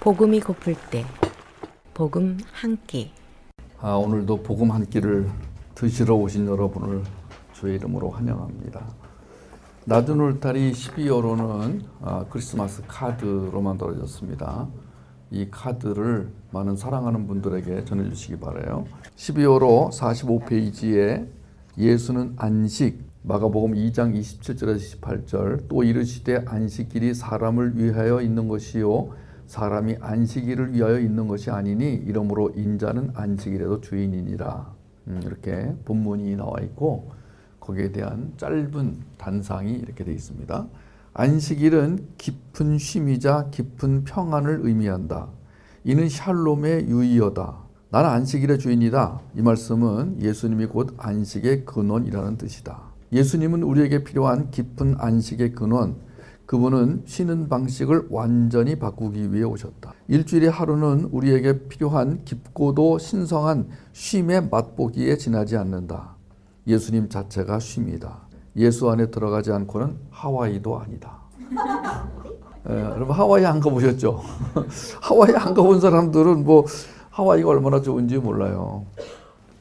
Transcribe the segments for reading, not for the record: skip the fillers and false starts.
복음이 고플 때 복음 한 끼. 오늘도 복음 한 끼를 드시러 오신 여러분을 주의 이름으로 환영합니다. 낮은 울타리 12호로는 크리스마스 카드로 만들어졌습니다. 이 카드를 많은 사랑하는 분들에게 전해주시기 바라요. 12호로 45페이지에 예수는 안식, 마가복음 2장 27절에서 28절, 또 이르시되 안식일이 사람을 위하여 있는 것이요 사람이 안식일을 위하여 있는 것이 아니니 이러므로 인자는 안식일에도 주인이니라. 이렇게 본문이 나와 있고 거기에 대한 짧은 단상이 이렇게 되어 있습니다. 안식일은 깊은 쉼이자 깊은 평안을 의미한다. 이는 샬롬의 유의어다. 나는 안식일의 주인이다. 이 말씀은 예수님이 곧 안식의 근원이라는 뜻이다. 예수님은 우리에게 필요한 깊은 안식의 근원, 그분은 쉬는 방식을 완전히 바꾸기 위해 오셨다. 일주일의 하루는 우리에게 필요한 깊고도 신성한 쉼의 맛보기에 지나지 않는다. 예수님 자체가 쉼이다. 예수 안에 들어가지 않고는 하와이도 아니다. 여러분 하와이 안 가보셨죠? 하와이 안 가본 사람들은 뭐 하와이가 얼마나 좋은지 몰라요.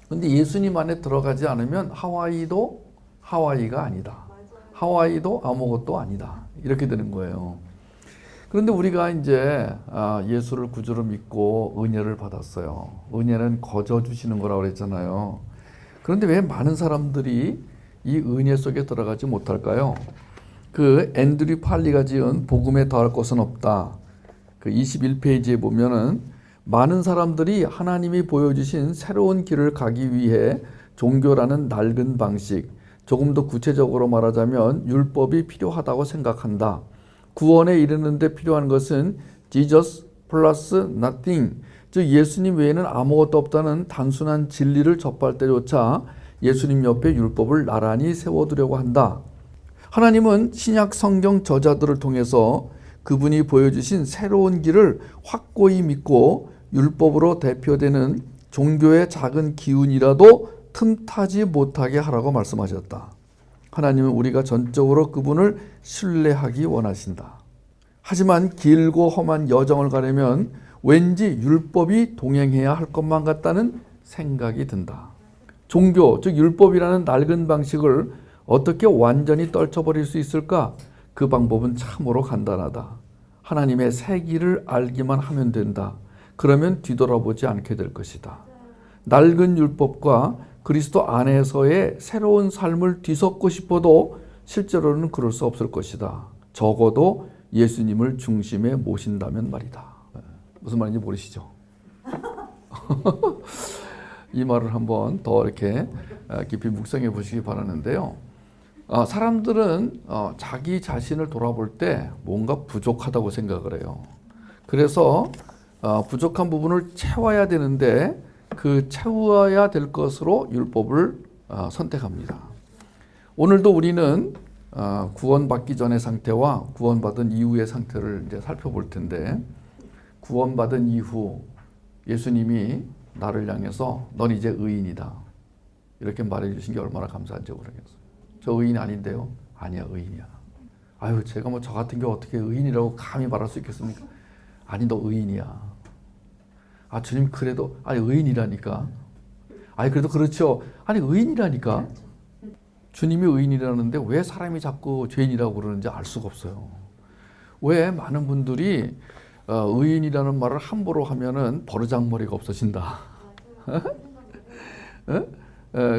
근데 예수님 안에 들어가지 않으면 하와이도 하와이가 아니다. 하와이도 아무것도 아니다. 이렇게 되는 거예요. 그런데 우리가 이제 예수를 구주로 믿고 은혜를 받았어요. 은혜는 거저 주시는 거라고 그랬잖아요. 그런데 왜 많은 사람들이 이 은혜 속에 들어가지 못할까요? 그 앤드류 팔리가 지은 복음에 더할 것은 없다. 그 21페이지에 보면은 많은 사람들이 하나님이 보여주신 새로운 길을 가기 위해 종교라는 낡은 방식, 조금 더 구체적으로 말하자면 율법이 필요하다고 생각한다. 구원에 이르는 데 필요한 것은 Jesus plus nothing, 즉 예수님 외에는 아무것도 없다는 단순한 진리를 접할 때조차 예수님 옆에 율법을 나란히 세워두려고 한다. 하나님은 신약 성경 저자들을 통해서 그분이 보여주신 새로운 길을 확고히 믿고 율법으로 대표되는 종교의 작은 기운이라도 틈타지 못하게 하라고 말씀하셨다. 하나님은 우리가 전적으로 그분을 신뢰하기 원하신다. 하지만 길고 험한 여정을 가려면 왠지 율법이 동행해야 할 것만 같다는 생각이 든다. 종교, 즉 율법이라는 낡은 방식을 어떻게 완전히 떨쳐버릴 수 있을까? 그 방법은 참으로 간단하다. 하나님의 새 길을 알기만 하면 된다. 그러면 뒤돌아보지 않게 될 것이다. 낡은 율법과 그리스도 안에서의 새로운 삶을 뒤섞고 싶어도 실제로는 그럴 수 없을 것이다. 적어도 예수님을 중심에 모신다면 말이다. 무슨 말인지 모르시죠? 이 말을 한번 더 이렇게 깊이 묵상해 보시기 바라는데요. 사람들은 자기 자신을 돌아볼 때 뭔가 부족하다고 생각을 해요. 그래서 부족한 부분을 채워야 되는데 그 채워야 될 것으로 율법을 선택합니다. 오늘도 우리는 구원받기 전의 상태와 구원받은 이후의 상태를 이제 살펴볼 텐데, 구원받은 이후 예수님이 나를 향해서 넌 이제 의인이다 이렇게 말해 주신 게 얼마나 감사한지 모르겠어요. 저 의인 아닌데요? 아니야, 의인이야. 아유, 제가 뭐 저 같은 게 어떻게 의인이라고 감히 말할 수 있겠습니까? 아니, 너 의인이야. 주님 그래도 의인이라니까. 그래도 그렇죠. 의인이라니까. 주님이 의인이라는데 왜 사람이 자꾸 죄인이라고 그러는지 알 수가 없어요. 왜 많은 분들이 의인이라는 말을 함부로 하면은 버르장머리가 없어진다.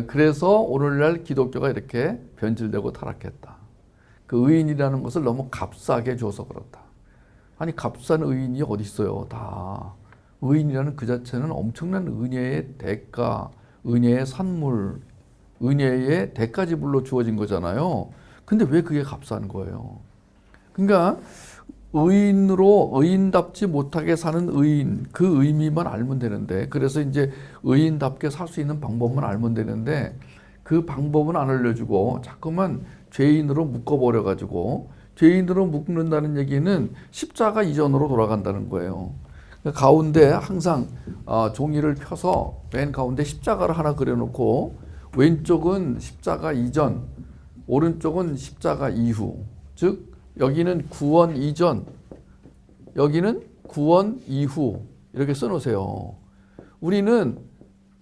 그래서 오늘날 기독교가 이렇게 변질되고 타락했다. 그 의인이라는 것을 너무 값싸게 줘서 그렇다. 값싼 의인이 어디 있어요? 다. 의인이라는 그 자체는 엄청난 은혜의 대가, 은혜의 산물, 은혜의 대가지불로 주어진 거잖아요. 근데 왜 그게 값싼 거예요? 그러니까 의인으로 의인답지 못하게 사는 의인, 그 의미만 알면 되는데, 그래서 이제 의인답게 살 수 있는 방법만 알면 되는데 그 방법은 안 알려주고 자꾸만 죄인으로 묶어버려가지고, 죄인으로 묶는다는 얘기는 십자가 이전으로 돌아간다는 거예요. 가운데 항상 종이를 펴서 맨 가운데 십자가를 하나 그려놓고 왼쪽은 십자가 이전, 오른쪽은 십자가 이후, 즉 여기는 구원 이전, 여기는 구원 이후 이렇게 써놓으세요. 우리는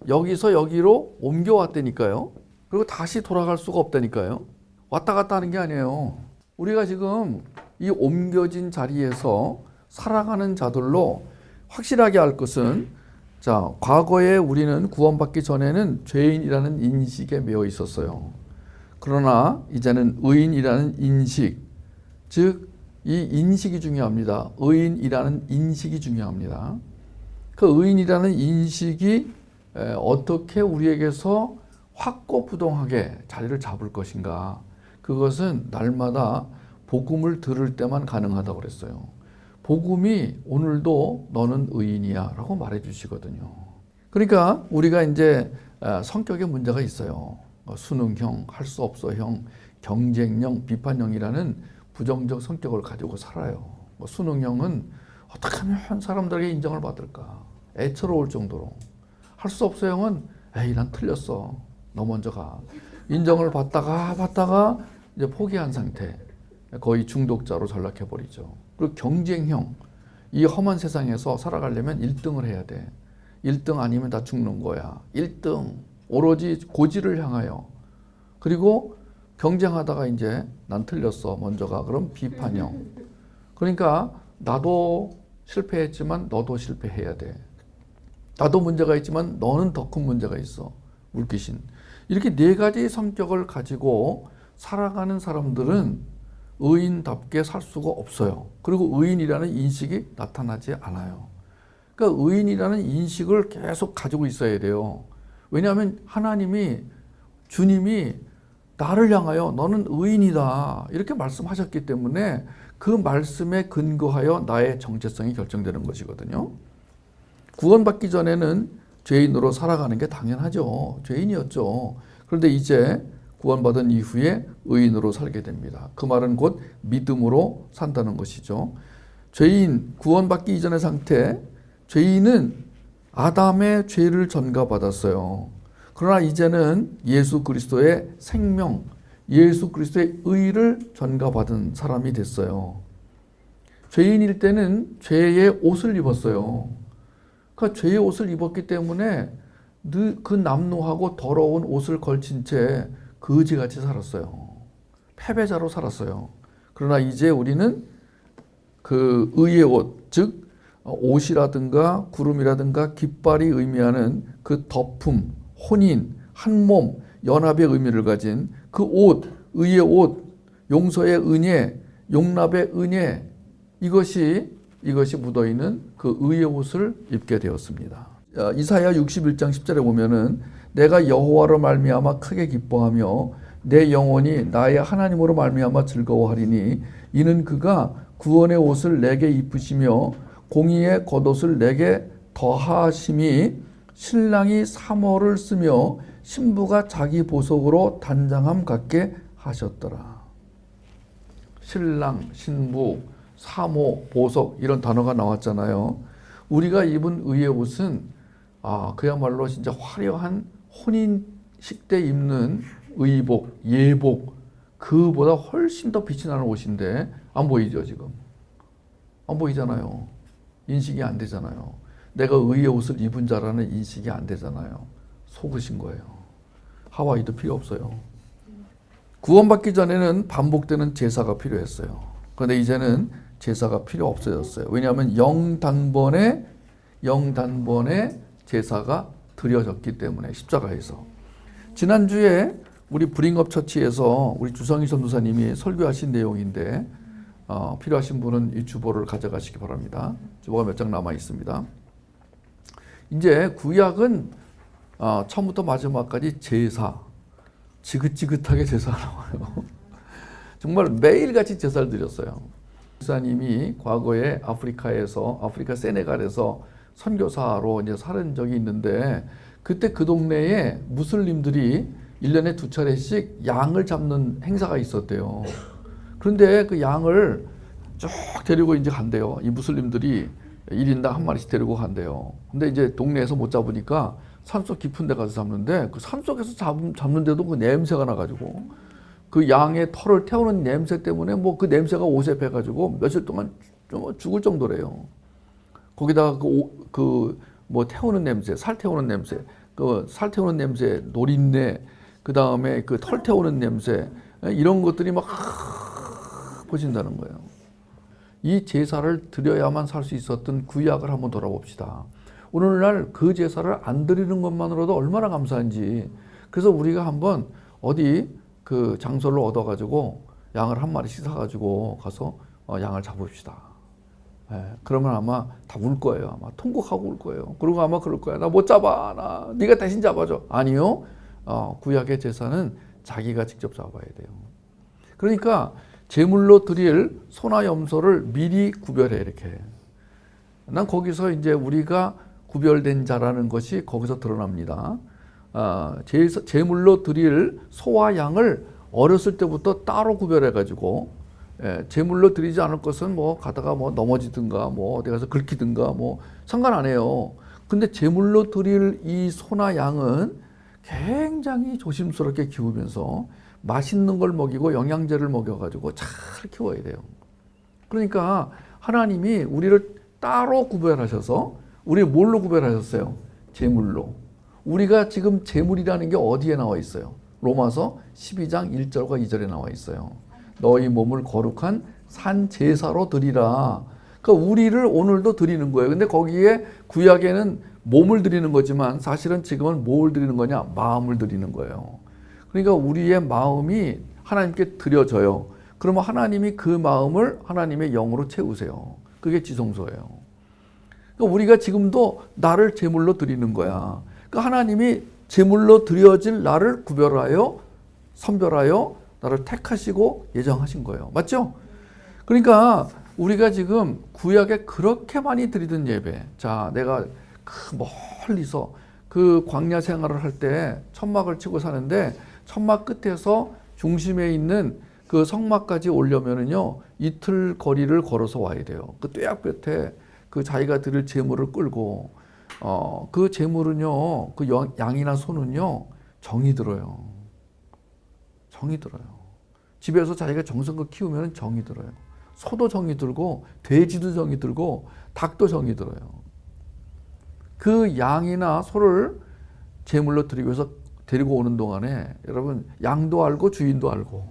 여기서 여기로 옮겨왔다니까요. 그리고 다시 돌아갈 수가 없다니까요. 왔다 갔다 하는 게 아니에요. 우리가 지금 이 옮겨진 자리에서 살아가는 자들로 확실하게 알 것은, 자, 과거에 우리는 구원받기 전에는 죄인이라는 인식에 매여 있었어요. 그러나 이제는 의인이라는 인식, 즉 이 인식이 중요합니다. 의인이라는 인식이 중요합니다. 그 의인이라는 인식이 어떻게 우리에게서 확고부동하게 자리를 잡을 것인가, 그것은 날마다 복음을 들을 때만 가능하다고 그랬어요. 복음이 오늘도 너는 의인이야 라고 말해 주시거든요. 그러니까 우리가 이제 성격에 문제가 있어요. 수능형, 할 수 없어형, 경쟁형, 비판형이라는 부정적 성격을 가지고 살아요. 수능형은 어떻게 하면 사람들에게 인정을 받을까, 애처로울 정도로. 할 수 없어형은 에이 난 틀렸어, 너 먼저 가. 인정을 받다가 이제 포기한 상태, 거의 중독자로 전락해 버리죠. 그리고 경쟁형, 이 험한 세상에서 살아가려면 1등을 해야 돼. 1등 아니면 다 죽는 거야. 1등, 오로지 고지를 향하여. 그리고 경쟁하다가 이제 난 틀렸어, 먼저 가. 그럼 비판형. 그러니까 나도 실패했지만 너도 실패해야 돼. 나도 문제가 있지만 너는 더 큰 문제가 있어. 물귀신. 이렇게 네 가지 성격을 가지고 살아가는 사람들은 의인답게 살 수가 없어요. 그리고 의인이라는 인식이 나타나지 않아요. 그러니까 의인이라는 인식을 계속 가지고 있어야 돼요. 왜냐하면 하나님이, 주님이 나를 향하여 너는 의인이다 이렇게 말씀하셨기 때문에 그 말씀에 근거하여 나의 정체성이 결정되는 것이거든요. 구원받기 전에는 죄인으로 살아가는 게 당연하죠. 죄인이었죠. 그런데 이제 구원받은 이후에 의인으로 살게 됩니다. 그 말은 곧 믿음으로 산다는 것이죠. 죄인, 구원받기 이전의 상태, 죄인은 아담의 죄를 전가받았어요. 그러나 이제는 예수 그리스도의 생명, 예수 그리스도의 의를 전가받은 사람이 됐어요. 죄인일 때는 죄의 옷을 입었어요. 그러니까 죄의 옷을 입었기 때문에 그 남루하고 더러운 옷을 걸친 채 거지같이 살았어요. 패배자로 살았어요. 그러나 이제 우리는 그 의의 옷, 즉 옷이라든가 구름이라든가 깃발이 의미하는 그 덮음, 혼인, 한몸, 연합의 의미를 가진 그 옷, 의의 옷, 용서의 은혜, 용납의 은혜, 이것이 묻어있는 그 의의 옷을 입게 되었습니다. 이사야 61장 10절에 보면은 내가 여호와로 말미암아 크게 기뻐하며 내 영혼이 나의 하나님으로 말미암아 즐거워하리니 이는 그가 구원의 옷을 내게 입으시며 공의의 겉옷을 내게 더하심이 신랑이 사모를 쓰며 신부가 자기 보석으로 단장함 같게 하셨더라. 신랑, 신부, 사모, 보석 이런 단어가 나왔잖아요. 우리가 입은 의의 옷은 그야말로 진짜 화려한 혼인식 때 입는 의복, 예복, 그보다 훨씬 더 빛이 나는 옷인데 안 보이죠 지금? 안 보이잖아요. 인식이 안 되잖아요. 내가 의의 옷을 입은 자라는 인식이 안 되잖아요. 속으신 거예요. 하와이도 필요 없어요. 구원받기 전에는 반복되는 제사가 필요했어요. 그런데 이제는 제사가 필요 없어졌어요. 왜냐하면 영단번에 제사가 드려졌기 때문에, 십자가에서. 지난주에 우리 브링업 처치에서 우리 주성희 전도사님이 설교하신 내용인데 필요하신 분은 이 주보를 가져가시기 바랍니다. 주보가 몇 장 남아 있습니다. 이제 구약은 처음부터 마지막까지 제사, 지긋지긋하게 제사가 나와요. 정말 매일같이 제사를 드렸어요. 목사님이 과거에 아프리카 세네갈에서 선교사로 이제 살은 적이 있는데, 그때 그 동네에 무슬림들이 1년에 2차례씩 양을 잡는 행사가 있었대요. 그런데 그 양을 쭉 데리고 이제 간대요. 이 무슬림들이 1인당 한 마리씩 데리고 간대요. 근데 이제 동네에서 못 잡으니까 산속 깊은 데 가서 잡는데, 그 산속에서 잡는데도 그 냄새가 나가지고 그 양의 털을 태우는 냄새 때문에 뭐 그 냄새가 옷에 배가지고 며칠 동안 좀 죽을 정도래요. 거기다가 뭐 태우는 냄새, 살 태우는 냄새, 그 살 태우는 냄새, 노린내, 그 다음에 그 털 태우는 냄새, 이런 것들이 막 퍼진다는 거예요. 이 제사를 드려야만 살 수 있었던 구약을 한번 돌아봅시다. 오늘날 그 제사를 안 드리는 것만으로도 얼마나 감사한지. 그래서 우리가 한번 어디 그 장소를 얻어가지고 양을 한 마리씩 사가지고 가서 양을 잡읍시다. 그러면 아마 다 울 거예요. 아마 통곡하고 울 거예요. 그리고 아마 그럴 거야. 나 못 잡아. 네가 대신 잡아줘. 아니요. 구약의 제사는 자기가 직접 잡아야 돼요. 그러니까 제물로 드릴 소나 염소를 미리 구별해 이렇게. 난 거기서 이제 우리가 구별된 자라는 것이 거기서 드러납니다. 제물로 드릴 소와 양을 어렸을 때부터 따로 구별해가지고 제물로 드리지 않을 것은 뭐 가다가 뭐 넘어지든가 뭐 어디 가서 긁히든가 뭐 상관 안 해요. 근데 제물로 드릴 이 소나 양은 굉장히 조심스럽게 키우면서 맛있는 걸 먹이고 영양제를 먹여가지고 잘 키워야 돼요. 그러니까 하나님이 우리를 따로 구별하셔서 우리 뭘로 구별하셨어요? 제물로. 우리가 지금 제물이라는 게 어디에 나와 있어요? 로마서 12장 1절과 2절에 나와 있어요. 너희 몸을 거룩한 산 제사로 드리라. 그러니까 우리를 오늘도 드리는 거예요. 근데 거기에 구약에는 몸을 드리는 거지만 사실은 지금은 뭘 드리는 거냐? 마음을 드리는 거예요. 그러니까 우리의 마음이 하나님께 드려져요. 그러면 하나님이 그 마음을 하나님의 영으로 채우세요. 그게 지성소예요. 그러니까 우리가 지금도 나를 제물로 드리는 거야. 그러니까 하나님이 제물로 드려질 나를 구별하여 선별하여 나를 택하시고 예정하신 거예요. 맞죠? 그러니까 우리가 지금 구약에 그렇게 많이 드리던 예배. 자, 내가 그 멀리서 그 광야 생활을 할 때 천막을 치고 사는데 천막 끝에서 중심에 있는 그 성막까지 오려면은요 이틀 거리를 걸어서 와야 돼요. 그 뙤약볕에 그 자기가 드릴 제물을 끌고 그 제물은요 그 양이나 소는요 정이 들어요. 정이 들어요. 집에서 자기가 정성껏 키우면 정이 들어요. 소도 정이 들고 돼지도 정이 들고 닭도 정이 들어요. 그 양이나 소를 제물로 드리기 위해서 데리고 오는 동안에 여러분 양도 알고 주인도 알고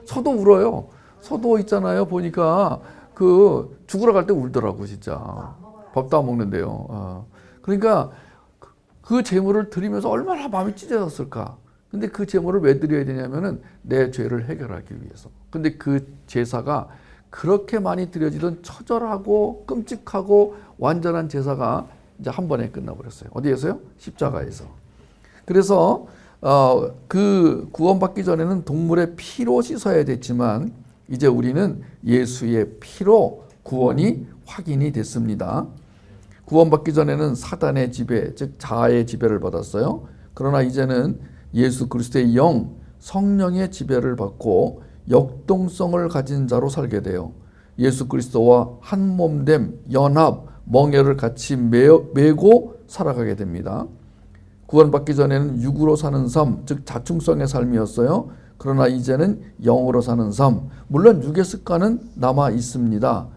소도 울어요. 소도 있잖아요. 보니까 그 죽으러 갈 때 울더라고 진짜. 밥도 안 먹는데요. 그러니까 그 제물을 드리면서 얼마나 마음이 찢어졌을까. 근데 그 제물을 왜 드려야 되냐면은 내 죄를 해결하기 위해서. 근데 그 제사가 그렇게 많이 드려지던 처절하고 끔찍하고 완전한 제사가 이제 한 번에 끝나버렸어요. 어디에서요? 십자가에서. 그래서 그 구원받기 전에는 동물의 피로 씻어야 됐지만 이제 우리는 예수의 피로 구원이 확인이 됐습니다. 구원받기 전에는 사단의 지배, 즉 자아의 지배를 받았어요. 그러나 이제는 예수 그리스도의 영, 성령의 지배를 받고 역동성을 가진 자로 살게 돼요. 예수 그리스도와 한 몸됨, 연합, 멍에를 같이 메고 살아가게 됩니다. 구원받기 전에는 육으로 사는 삶, 즉 자충성의 삶이었어요. 그러나 이제는 영으로 사는 삶, 물론 육의 습관은 남아 있습니다.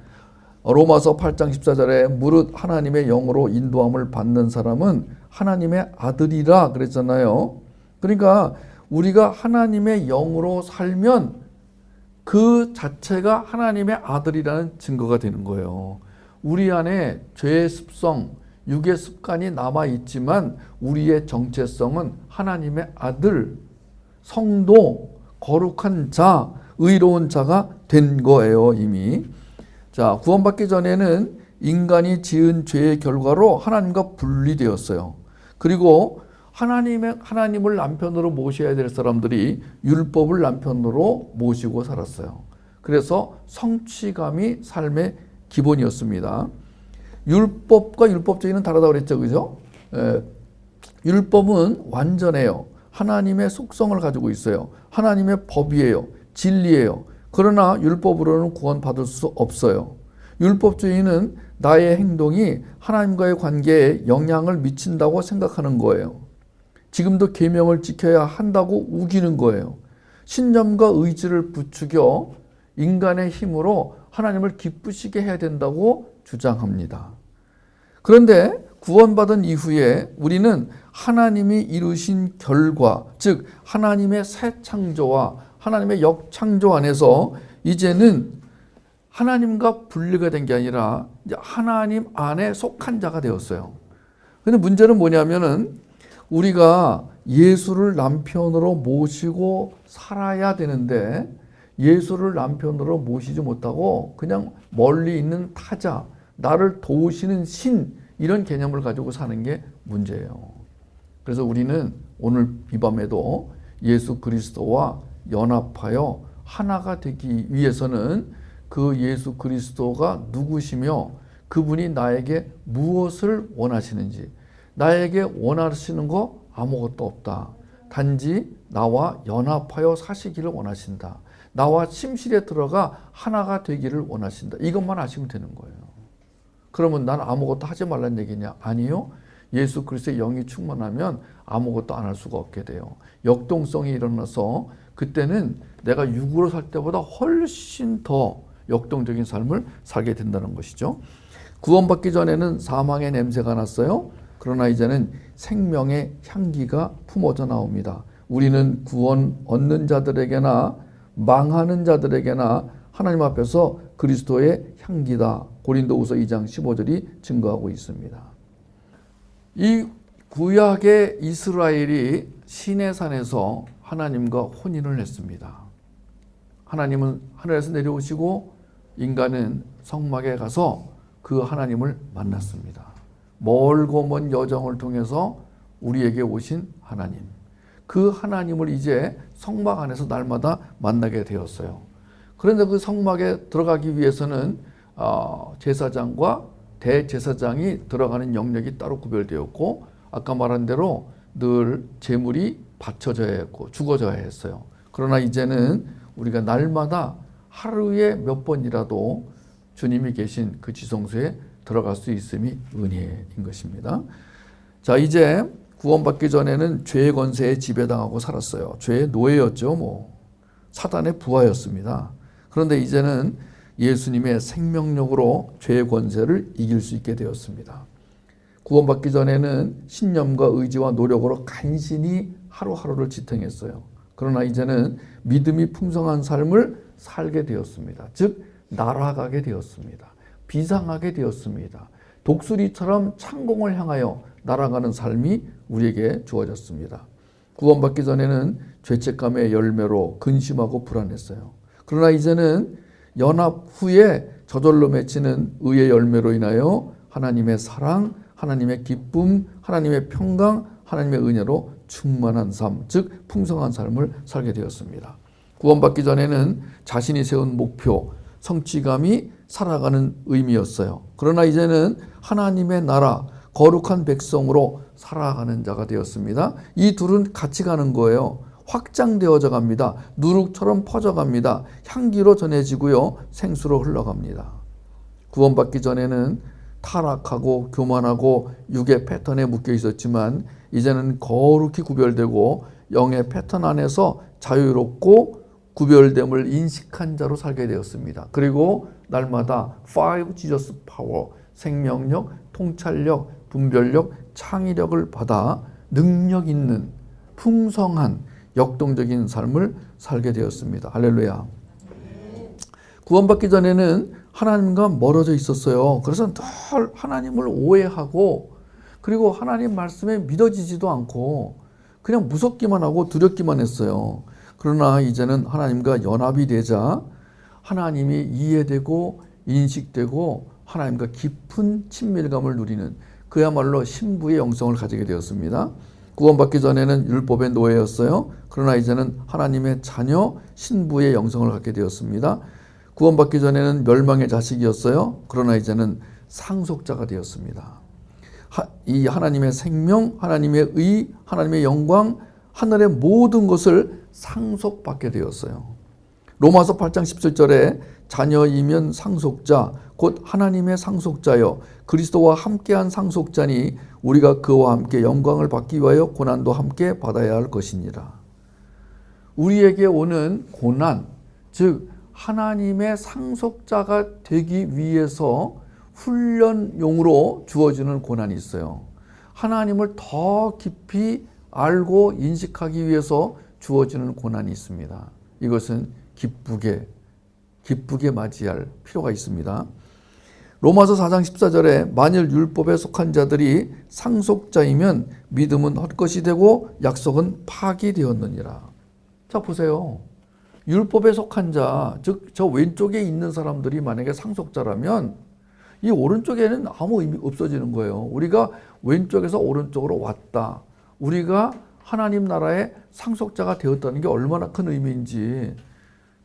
로마서 8장 14절에 무릇 하나님의 영으로 인도함을 받는 사람은 하나님의 아들이라 그랬잖아요. 그러니까 우리가 하나님의 영으로 살면 그 자체가 하나님의 아들이라는 증거가 되는 거예요. 우리 안에 죄의 습성, 육의 습관이 남아있지만 우리의 정체성은 하나님의 아들, 성도, 거룩한 자, 의로운 자가 된 거예요 이미. 자, 구원받기 전에는 인간이 지은 죄의 결과로 하나님과 분리되었어요. 그리고 하나님을 남편으로 모셔야 될 사람들이 율법을 남편으로 모시고 살았어요. 그래서 성취감이 삶의 기본이었습니다. 율법과 율법주의는 다르다고 그랬죠, 그죠? 율법은 완전해요. 하나님의 속성을 가지고 있어요. 하나님의 법이에요. 진리예요. 그러나 율법으로는 구원받을 수 없어요. 율법주의는 나의 행동이 하나님과의 관계에 영향을 미친다고 생각하는 거예요. 지금도 계명을 지켜야 한다고 우기는 거예요. 신념과 의지를 부추겨 인간의 힘으로 하나님을 기쁘시게 해야 된다고 주장합니다. 그런데 구원받은 이후에 우리는 하나님이 이루신 결과, 즉 하나님의 새 창조와 하나님의 역창조 안에서 이제는 하나님과 분리가 된 게 아니라 이제 하나님 안에 속한 자가 되었어요. 근데 문제는 뭐냐면은 우리가 예수를 남편으로 모시고 살아야 되는데 예수를 남편으로 모시지 못하고 그냥 멀리 있는 타자, 나를 도우시는 신, 이런 개념을 가지고 사는 게 문제예요. 그래서 우리는 오늘 이 밤에도 예수 그리스도와 연합하여 하나가 되기 위해서는 그 예수 그리스도가 누구시며 그분이 나에게 무엇을 원하시는지, 나에게 원하시는 거 아무것도 없다. 단지 나와 연합하여 사시기를 원하신다. 나와 침실에 들어가 하나가 되기를 원하신다. 이것만 아시면 되는 거예요. 그러면 난 아무것도 하지 말라는 얘기냐? 아니요. 예수 그리스도의 영이 충만하면 아무것도 안 할 수가 없게 돼요. 역동성이 일어나서 그때는 내가 육으로 살 때보다 훨씬 더 역동적인 삶을 살게 된다는 것이죠. 구원받기 전에는 사망의 냄새가 났어요. 그러나 이제는 생명의 향기가 품어져 나옵니다. 우리는 구원 얻는 자들에게나 망하는 자들에게나 하나님 앞에서 그리스도의 향기다. 고린도후서 2장 15절이 증거하고 있습니다. 이 구약의 이스라엘이 시내산에서 하나님과 혼인을 했습니다. 하나님은 하늘에서 내려오시고 인간은 성막에 가서 그 하나님을 만났습니다. 멀고 먼 여정을 통해서 우리에게 오신 하나님. 그 하나님을 이제 성막 안에서 날마다 만나게 되었어요. 그런데 그 성막에 들어가기 위해서는 제사장과 대제사장이 들어가는 영역이 따로 구별되었고 아까 말한 대로 늘 제물이 바쳐져야 했고 죽어져야 했어요. 그러나 이제는 우리가 날마다 하루에 몇 번이라도 주님이 계신 그 지성소에 들어갈 수 있음이 은혜인 것입니다. 자, 이제 구원받기 전에는 죄의 권세에 지배당하고 살았어요. 죄의 노예였죠. 사단의 부하였습니다. 그런데 이제는 예수님의 생명력으로 죄의 권세를 이길 수 있게 되었습니다. 구원받기 전에는 신념과 의지와 노력으로 간신히 하루하루를 지탱했어요. 그러나 이제는 믿음이 풍성한 삶을 살게 되었습니다. 즉 날아가게 되었습니다. 비상하게 되었습니다. 독수리처럼 창공을 향하여 날아가는 삶이 우리에게 주어졌습니다. 구원받기 전에는 죄책감의 열매로 근심하고 불안했어요. 그러나 이제는 연합 후에 저절로 맺히는 의의 열매로 인하여 하나님의 사랑, 하나님의 기쁨, 하나님의 평강, 하나님의 은혜로 충만한 삶, 즉 풍성한 삶을 살게 되었습니다. 구원받기 전에는 자신이 세운 목표, 성취감이 살아가는 의미였어요. 그러나 이제는 하나님의 나라, 거룩한 백성으로 살아가는 자가 되었습니다. 이 둘은 같이 가는 거예요. 확장되어져 갑니다. 누룩처럼 퍼져갑니다. 향기로 전해지고요. 생수로 흘러갑니다. 구원받기 전에는 타락하고 교만하고 육의 패턴에 묶여 있었지만 이제는 거룩히 구별되고 영의 패턴 안에서 자유롭고 구별됨을 인식한 자로 살게 되었습니다. 그리고 날마다 5 Jesus Power, 생명력, 통찰력, 분별력, 창의력을 받아 능력 있는 풍성한 역동적인 삶을 살게 되었습니다. 할렐루야. 구원받기 전에는 하나님과 멀어져 있었어요. 그래서 늘 하나님을 오해하고 그리고 하나님 말씀에 믿어지지도 않고 그냥 무섭기만 하고 두렵기만 했어요. 그러나 이제는 하나님과 연합이 되자 하나님이 이해되고 인식되고 하나님과 깊은 친밀감을 누리는 그야말로 신부의 영성을 가지게 되었습니다. 구원받기 전에는 율법의 노예였어요. 그러나 이제는 하나님의 자녀 신부의 영성을 갖게 되었습니다. 구원받기 전에는 멸망의 자식이었어요. 그러나 이제는 상속자가 되었습니다. 이 하나님의 생명, 하나님의 의, 하나님의 영광, 하늘의 모든 것을 상속받게 되었어요. 로마서 8장 17절에 자녀이면 상속자, 곧 하나님의 상속자여 그리스도와 함께한 상속자니 우리가 그와 함께 영광을 받기 위하여 고난도 함께 받아야 할 것이니라. 우리에게 오는 고난, 즉 하나님의 상속자가 되기 위해서 훈련용으로 주어지는 고난이 있어요. 하나님을 더 깊이 알고 인식하기 위해서 주어지는 고난이 있습니다. 이것은 기쁘게 맞이할 필요가 있습니다. 로마서 4장 14절에 만일 율법에 속한 자들이 상속자이면 믿음은 헛것이 되고 약속은 파기되었느니라. 자 보세요. 율법에 속한 자, 즉 저 왼쪽에 있는 사람들이 만약에 상속자라면 이 오른쪽에는 아무 의미 없어지는 거예요. 우리가 왼쪽에서 오른쪽으로 왔다. 우리가 하나님 나라의 상속자가 되었다는 게 얼마나 큰 의미인지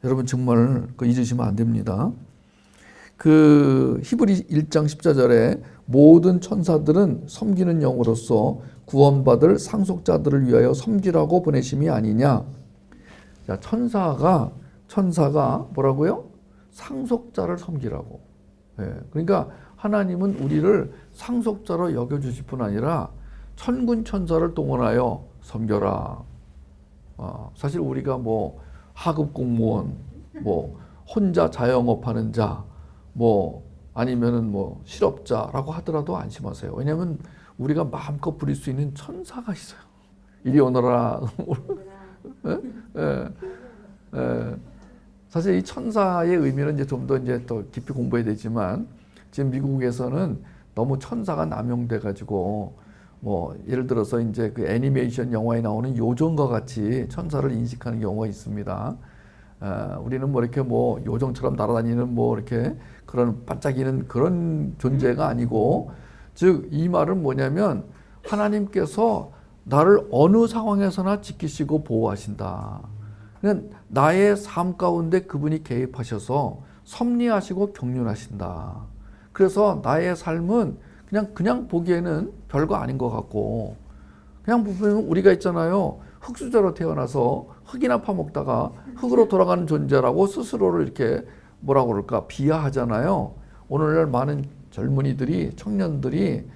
여러분 정말 잊으시면 안 됩니다. 그 히브리 1장 14절에 모든 천사들은 섬기는 영으로서 구원받을 상속자들을 위하여 섬기라고 보내심이 아니냐. 자, 천사가 뭐라고요? 상속자를 섬기라고. 예, 그러니까 하나님은 우리를 상속자로 여겨주실 뿐 아니라 천군 천사를 동원하여 섬겨라. 사실 우리가 뭐 하급 공무원, 뭐 혼자 자영업하는 자, 뭐 아니면은 뭐 실업자라고 하더라도 안심하세요. 왜냐하면 우리가 마음껏 부릴 수 있는 천사가 있어요. 이리 오너라. 사실 이 천사의 의미는 이제 좀 더 이제 더 깊이 공부해야 되지만 지금 미국에서는 너무 천사가 남용돼 가지고 뭐 예를 들어서 이제 그 애니메이션 영화에 나오는 요정과 같이 천사를 인식하는 경우가 있습니다. 우리는 뭐 이렇게 뭐 요정처럼 날아다니는 뭐 이렇게 그런 반짝이는 그런 존재가 아니고, 즉 이 말은 뭐냐면 하나님께서 나를 어느 상황에서나 지키시고 보호하신다. 그러니까 나의 삶 가운데 그분이 개입하셔서 섭리하시고 경륜하신다. 그래서 나의 삶은 그냥 보기에는 별거 아닌 것 같고, 그냥 보면 우리가 있잖아요. 흙수저로 태어나서 흙이나 파먹다가 흙으로 돌아가는 존재라고 스스로를 이렇게 뭐라고 그럴까 비하하잖아요. 오늘날 많은 젊은이들이, 청년들이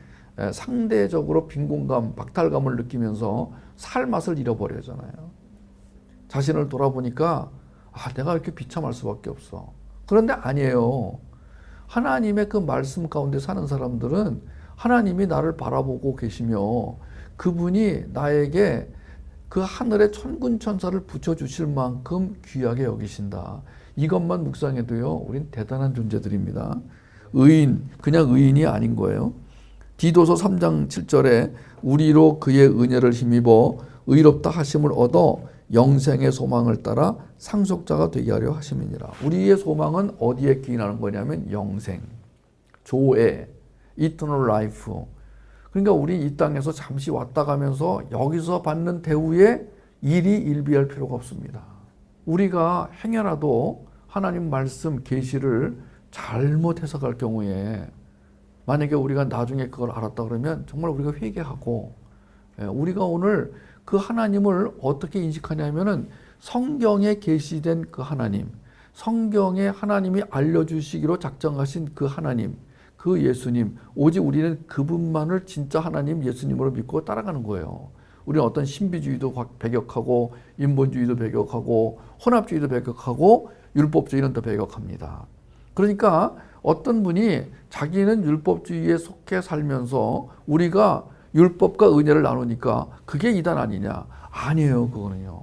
상대적으로 빈곤감, 박탈감을 느끼면서 살 맛을 잃어버리잖아요. 자신을 돌아보니까 내가 이렇게 비참할 수밖에 없어. 그런데 아니에요. 하나님의 그 말씀 가운데 사는 사람들은 하나님이 나를 바라보고 계시며 그분이 나에게 그 하늘의 천군 천사를 붙여주실 만큼 귀하게 여기신다. 이것만 묵상해도요, 우린 대단한 존재들입니다. 의인, 그냥 의인이 아닌 거예요. 디도서 3장 7절에 우리로 그의 은혜를 힘입어 의롭다 하심을 얻어 영생의 소망을 따라 상속자가 되게 하려 하심이니라. 우리의 소망은 어디에 기인하는 거냐면 영생, 조애, eternal life. 그러니까 우리 이 땅에서 잠시 왔다 가면서 여기서 받는 대우에 일희일비할 필요가 없습니다. 우리가 행여라도 하나님 말씀 계시를 잘못 해석할 경우에 만약에 우리가 나중에 그걸 알았다 그러면 정말 우리가 회개하고, 우리가 오늘 그 하나님을 어떻게 인식하냐면은 성경에 계시된 그 하나님, 성경에 하나님이 알려주시기로 작정하신 그 하나님, 그 예수님, 오직 우리는 그분만을 진짜 하나님 예수님으로 믿고 따라가는 거예요. 우리는 어떤 신비주의도 배격하고 인본주의도 배격하고 혼합주의도 배격하고 율법주의는 또 배격합니다. 그러니까 어떤 분이 자기는 율법주의에 속해 살면서 우리가 율법과 은혜를 나누니까 그게 이단 아니냐? 아니에요. 그거는요.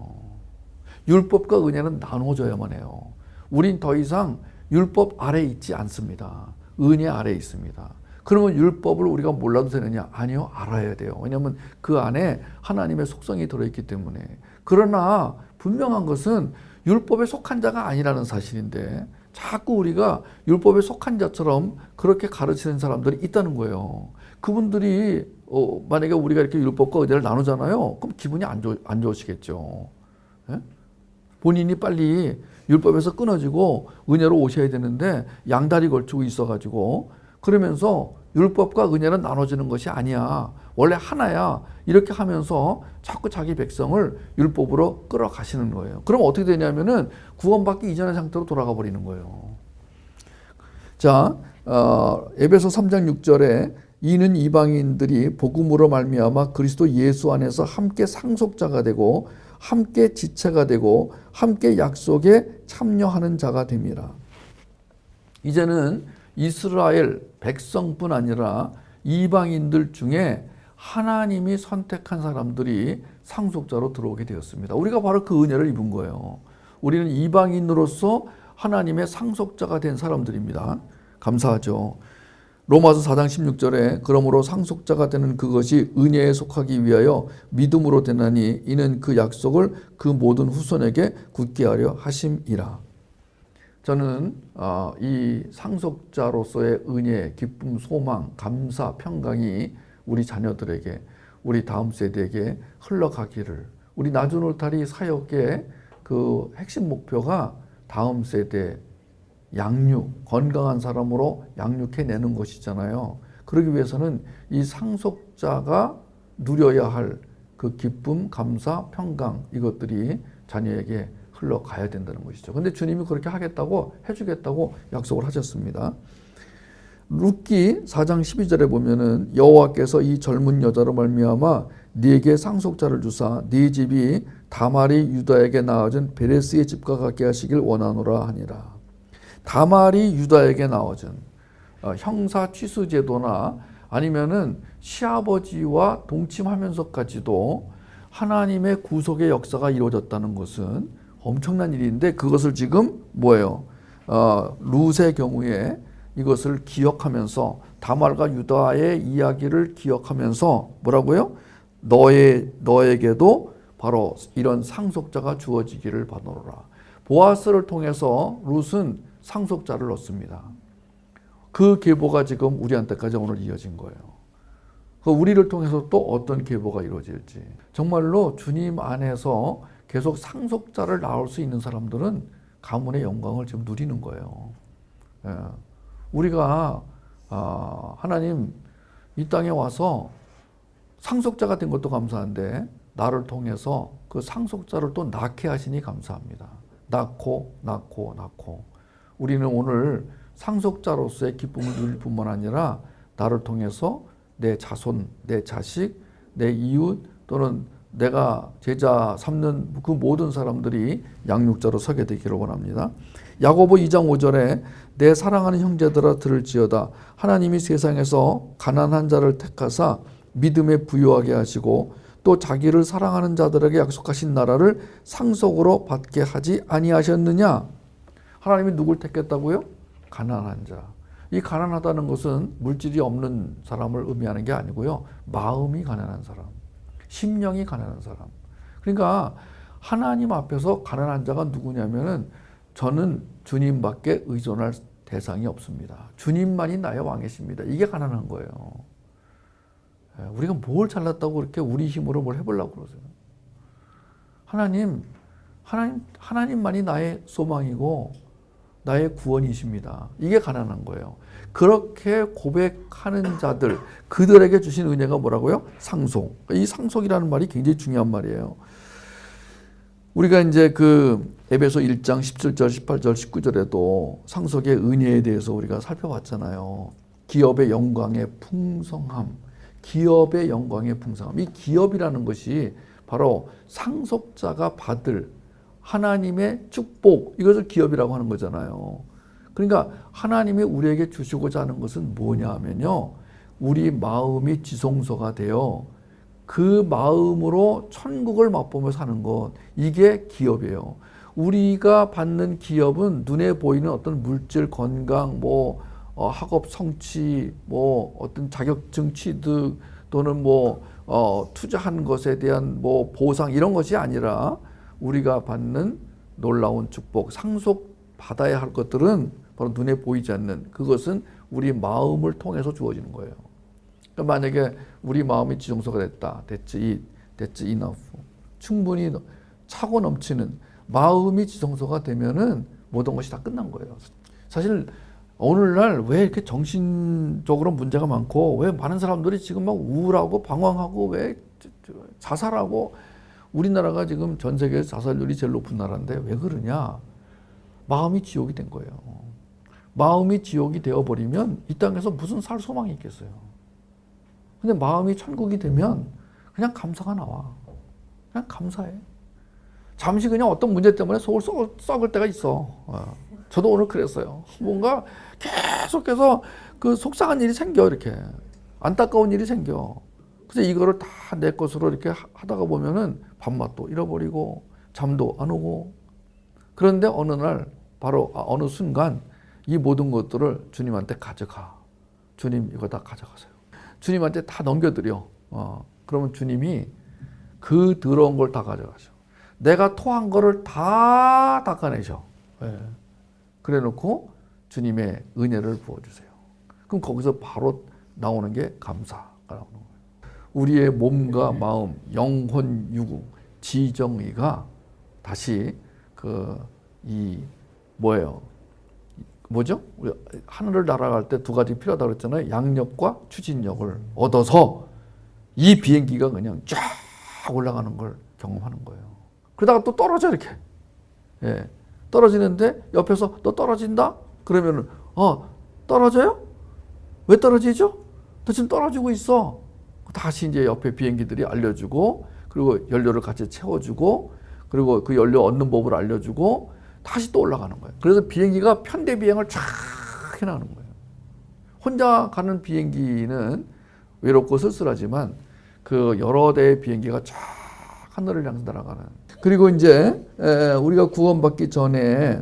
율법과 은혜는 나눠져야만 해요. 우린 더 이상 율법 아래에 있지 않습니다. 은혜 아래에 있습니다. 그러면 율법을 우리가 몰라도 되느냐? 아니요. 알아야 돼요. 왜냐하면 그 안에 하나님의 속성이 들어있기 때문에. 그러나 분명한 것은 율법에 속한 자가 아니라는 사실인데 자꾸 우리가 율법에 속한 자처럼 그렇게 가르치는 사람들이 있다는 거예요. 그분들이 만약에 우리가 이렇게 율법과 은혜를 나누잖아요. 그럼 기분이 안 좋으시겠죠. 예? 본인이 빨리 율법에서 끊어지고 은혜로 오셔야 되는데 양다리 걸치고 있어가지고 그러면서 율법과 은혜는 나눠지는 것이 아니야. 원래 하나야. 이렇게 하면서 자꾸 자기 백성을 율법으로 끌어가시는 거예요. 그럼 어떻게 되냐면은 구원받기 이전의 상태로 돌아가 버리는 거예요. 자, 에베소 3장 6절에 이는 이방인들이 복음으로 말미암아 그리스도 예수 안에서 함께 상속자가 되고 함께 지체가 되고 함께 약속에 참여하는 자가 됨이라. 이제는 이스라엘 백성뿐 아니라 이방인들 중에 하나님이 선택한 사람들이 상속자로 들어오게 되었습니다. 우리가 바로 그 은혜를 입은 거예요. 우리는 이방인으로서 하나님의 상속자가 된 사람들입니다. 감사하죠. 로마서 4장 16절에 그러므로 상속자가 되는 그것이 은혜에 속하기 위하여 믿음으로 되나니 이는 그 약속을 그 모든 후손에게 굳게 하려 하심이라. 저는 이 상속자로서의 은혜, 기쁨, 소망, 감사, 평강이 우리 자녀들에게, 우리 다음 세대에게 흘러가기를, 우리 나주 울타리 사역의 그 핵심 목표가 다음 세대 양육, 건강한 사람으로 양육해내는 것이잖아요. 그러기 위해서는 이 상속자가 누려야 할 그 기쁨, 감사, 평강, 이것들이 자녀에게 흘러가야 된다는 것이죠. 근데 주님이 그렇게 하겠다고, 해주겠다고 약속을 하셨습니다. 룻기 4장 12절에 보면은 여호와께서 이 젊은 여자로 말미암아 네게 상속자를 주사 네 집이 다말이 유다에게 낳아준 베레스의 집과 같게 하시길 원하노라 하니라. 다말이 유다에게 낳아준 형사 취수 제도나 아니면은 시아버지와 동침하면서까지도 하나님의 구속의 역사가 이루어졌다는 것은 엄청난 일인데, 그것을 지금 뭐예요? 룻의 경우에 이것을 기억하면서, 다말과 유다의 이야기를 기억하면서 뭐라고요? 너에게도 바로 이런 상속자가 주어지기를 바라노라. 보아스를 통해서 룻은 상속자를 얻습니다. 그 계보가 지금 우리한테까지 오늘 이어진 거예요. 우리를 통해서 또 어떤 계보가 이루어질지, 정말로 주님 안에서 계속 상속자를 낳을 수 있는 사람들은 가문의 영광을 지금 누리는 거예요. 우리가 하나님 이 땅에 와서 상속자가 된 것도 감사한데, 나를 통해서 그 상속자를 또 낳게 하시니 감사합니다. 낳고 우리는 오늘 상속자로서의 기쁨을 누릴 뿐만 아니라 나를 통해서 내 자손, 내 자식, 내 이웃, 또는 내가 제자 삼는 그 모든 사람들이 양육자로 서게 되기를 원합니다. 야고보 2장 5절에 내 사랑하는 형제들아 들을지어다. 하나님이 세상에서 가난한 자를 택하사 믿음에 부유하게 하시고 또 자기를 사랑하는 자들에게 약속하신 나라를 상속으로 받게 하지 아니하셨느냐? 하나님이 누굴 택했다고요? 가난한 자. 이 가난하다는 것은 물질이 없는 사람을 의미하는 게 아니고요. 마음이 가난한 사람, 심령이 가난한 사람. 그러니까 하나님 앞에서 가난한 자가 누구냐면은, 저는 주님밖에 의존할 대상이 없습니다. 주님만이 나의 왕이십니다. 이게 가난한 거예요. 우리가 뭘 잘났다고 그렇게 우리 힘으로 뭘 해보려고 그러세요? 하나님만이 나의 소망이고 나의 구원이십니다. 이게 가난한 거예요. 그렇게 고백하는 자들, 그들에게 주신 은혜가 뭐라고요? 상속. 이 상속이라는 말이 굉장히 중요한 말이에요. 우리가 이제 그 에베소 1장 17절, 18절, 19절에도 상속의 은혜에 대해서 우리가 살펴봤잖아요. 기업의 영광의 풍성함, 기업의 영광의 풍성함. 이 기업이라는 것이 바로 상속자가 받을 하나님의 축복, 이것을 기업이라고 하는 거잖아요. 그러니까 하나님이 우리에게 주시고자 하는 것은 뭐냐 하면요, 우리 마음이 지성소가 되어 그 마음으로 천국을 맛보며 사는 것, 이게 기업이에요. 우리가 받는 기업은 눈에 보이는 어떤 물질, 건강, 학업 성취, 어떤 자격증 취득, 또는 투자한 것에 대한 보상, 이런 것이 아니라 우리가 받는 놀라운 축복, 상속 받아야 할 것들은 바로 눈에 보이지 않는, 그것은 우리 마음을 통해서 주어지는 거예요. 그러니까 만약에 우리 마음이 지성소가 됐다, that's enough, 충분히 차고 넘치는 마음이 지성소가 되면은 모든 것이 다 끝난 거예요. 사실 오늘날 왜 이렇게 정신적으로 문제가 많고, 왜 많은 사람들이 지금 막 우울하고 방황하고, 왜 자살하고, 우리나라가 지금 전 세계에서 자살률이 제일 높은 나라인데 왜 그러냐? 마음이 지옥이 된 거예요. 마음이 지옥이 되어버리면 이 땅에서 무슨 살 소망이 있겠어요? 근데 마음이 천국이 되면 그냥 감사가 나와. 그냥 감사해. 잠시 그냥 어떤 문제 때문에 속을 썩을 때가 있어. 저도 오늘 그랬어요. 뭔가 계속해서 그 속상한 일이 생겨, 이렇게. 안타까운 일이 생겨. 그래서 이거를 다 내 것으로 이렇게 하다가 보면은 밥맛도 잃어버리고 잠도 안 오고. 그런데 어느 날, 바로 어느 순간 이 모든 것들을 주님한테 가져가. 주님 이거 다 가져가세요. 주님한테 다 넘겨드려. 그러면 주님이 그 더러운 걸 다 가져가셔. 내가 토한 거를 다 닦아내셔. 그래 놓고 주님의 은혜를 부어주세요. 그럼 거기서 바로 나오는 게 감사가 나오는 거예요. 우리의 몸과 마음, 영혼, 유구, 지정의가 다시 뭐죠? 우리 하늘을 날아갈 때 두 가지 필요하다고 그랬잖아요. 양력과 추진력을 얻어서 이 비행기가 그냥 쫙 올라가는 걸 경험하는 거예요. 그러다가 또 떨어져, 이렇게. 떨어지는데 옆에서 너 떨어진다? 그러면은 떨어져요? 왜 떨어지죠? 너 지금 떨어지고 있어. 다시 이제 옆에 비행기들이 알려주고, 그리고 연료를 같이 채워주고, 그리고 그 연료 얻는 법을 알려주고, 다시 또 올라가는 거예요. 그래서 비행기가 편대 비행을 쫙 해나가는 거예요. 혼자 가는 비행기는 외롭고 쓸쓸하지만 그 여러 대의 비행기가 쫙 하늘을 향해 날아가는. 그리고 이제 우리가 구원받기 전에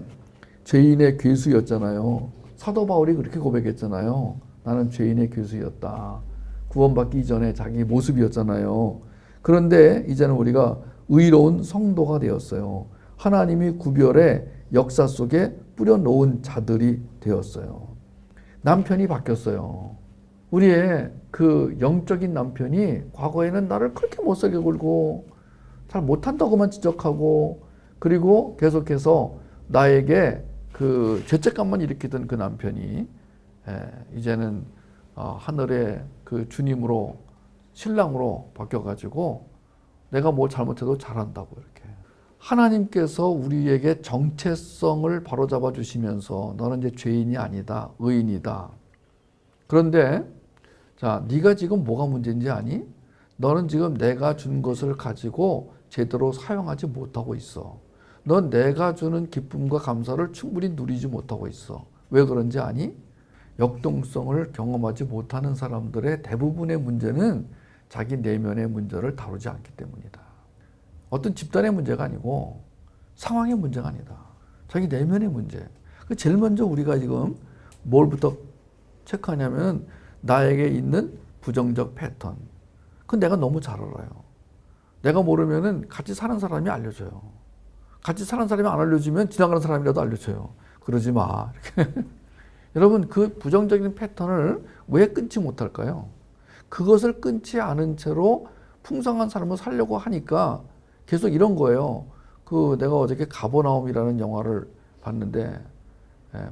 죄인의 괴수였잖아요. 사도 바울이 그렇게 고백했잖아요. 나는 죄인의 괴수였다. 구원받기 이전에 자기 모습이었잖아요. 그런데 이제는 우리가 의로운 성도가 되었어요. 하나님이 구별의 역사 속에 뿌려놓은 자들이 되었어요. 남편이 바뀌었어요. 우리의 그 영적인 남편이 과거에는 나를 그렇게 못살게 굴고 잘 못한다고만 지적하고, 그리고 계속해서 나에게 그 죄책감만 일으키던 그 남편이 이제는 하늘의 그 주님으로, 신랑으로 바뀌어가지고 내가 뭐 잘못해도 잘한다고, 이렇게. 하나님께서 우리에게 정체성을 바로잡아 주시면서 너는 이제 죄인이 아니다, 의인이다. 그런데 자, 네가 지금 뭐가 문제인지 아니? 너는 지금 내가 준 것을 가지고 제대로 사용하지 못하고 있어. 넌 내가 주는 기쁨과 감사를 충분히 누리지 못하고 있어. 왜 그런지 아니? 역동성을 경험하지 못하는 사람들의 대부분의 문제는 자기 내면의 문제를 다루지 않기 때문이다. 어떤 집단의 문제가 아니고 상황의 문제가 아니다. 자기 내면의 문제. 제일 먼저 우리가 지금 뭘부터 체크하냐면 나에게 있는 부정적 패턴. 그건 내가 너무 잘 알아요. 내가 모르면은 같이 사는 사람이 알려줘요. 같이 사는 사람이 안 알려주면 지나가는 사람이라도 알려줘요. 그러지 마. 이렇게. 여러분, 그 부정적인 패턴을 왜 끊지 못할까요? 그것을 끊지 않은 채로 풍성한 삶을 살려고 하니까 계속 이런 거예요. 내가 어저께 가버나움이라는 영화를 봤는데,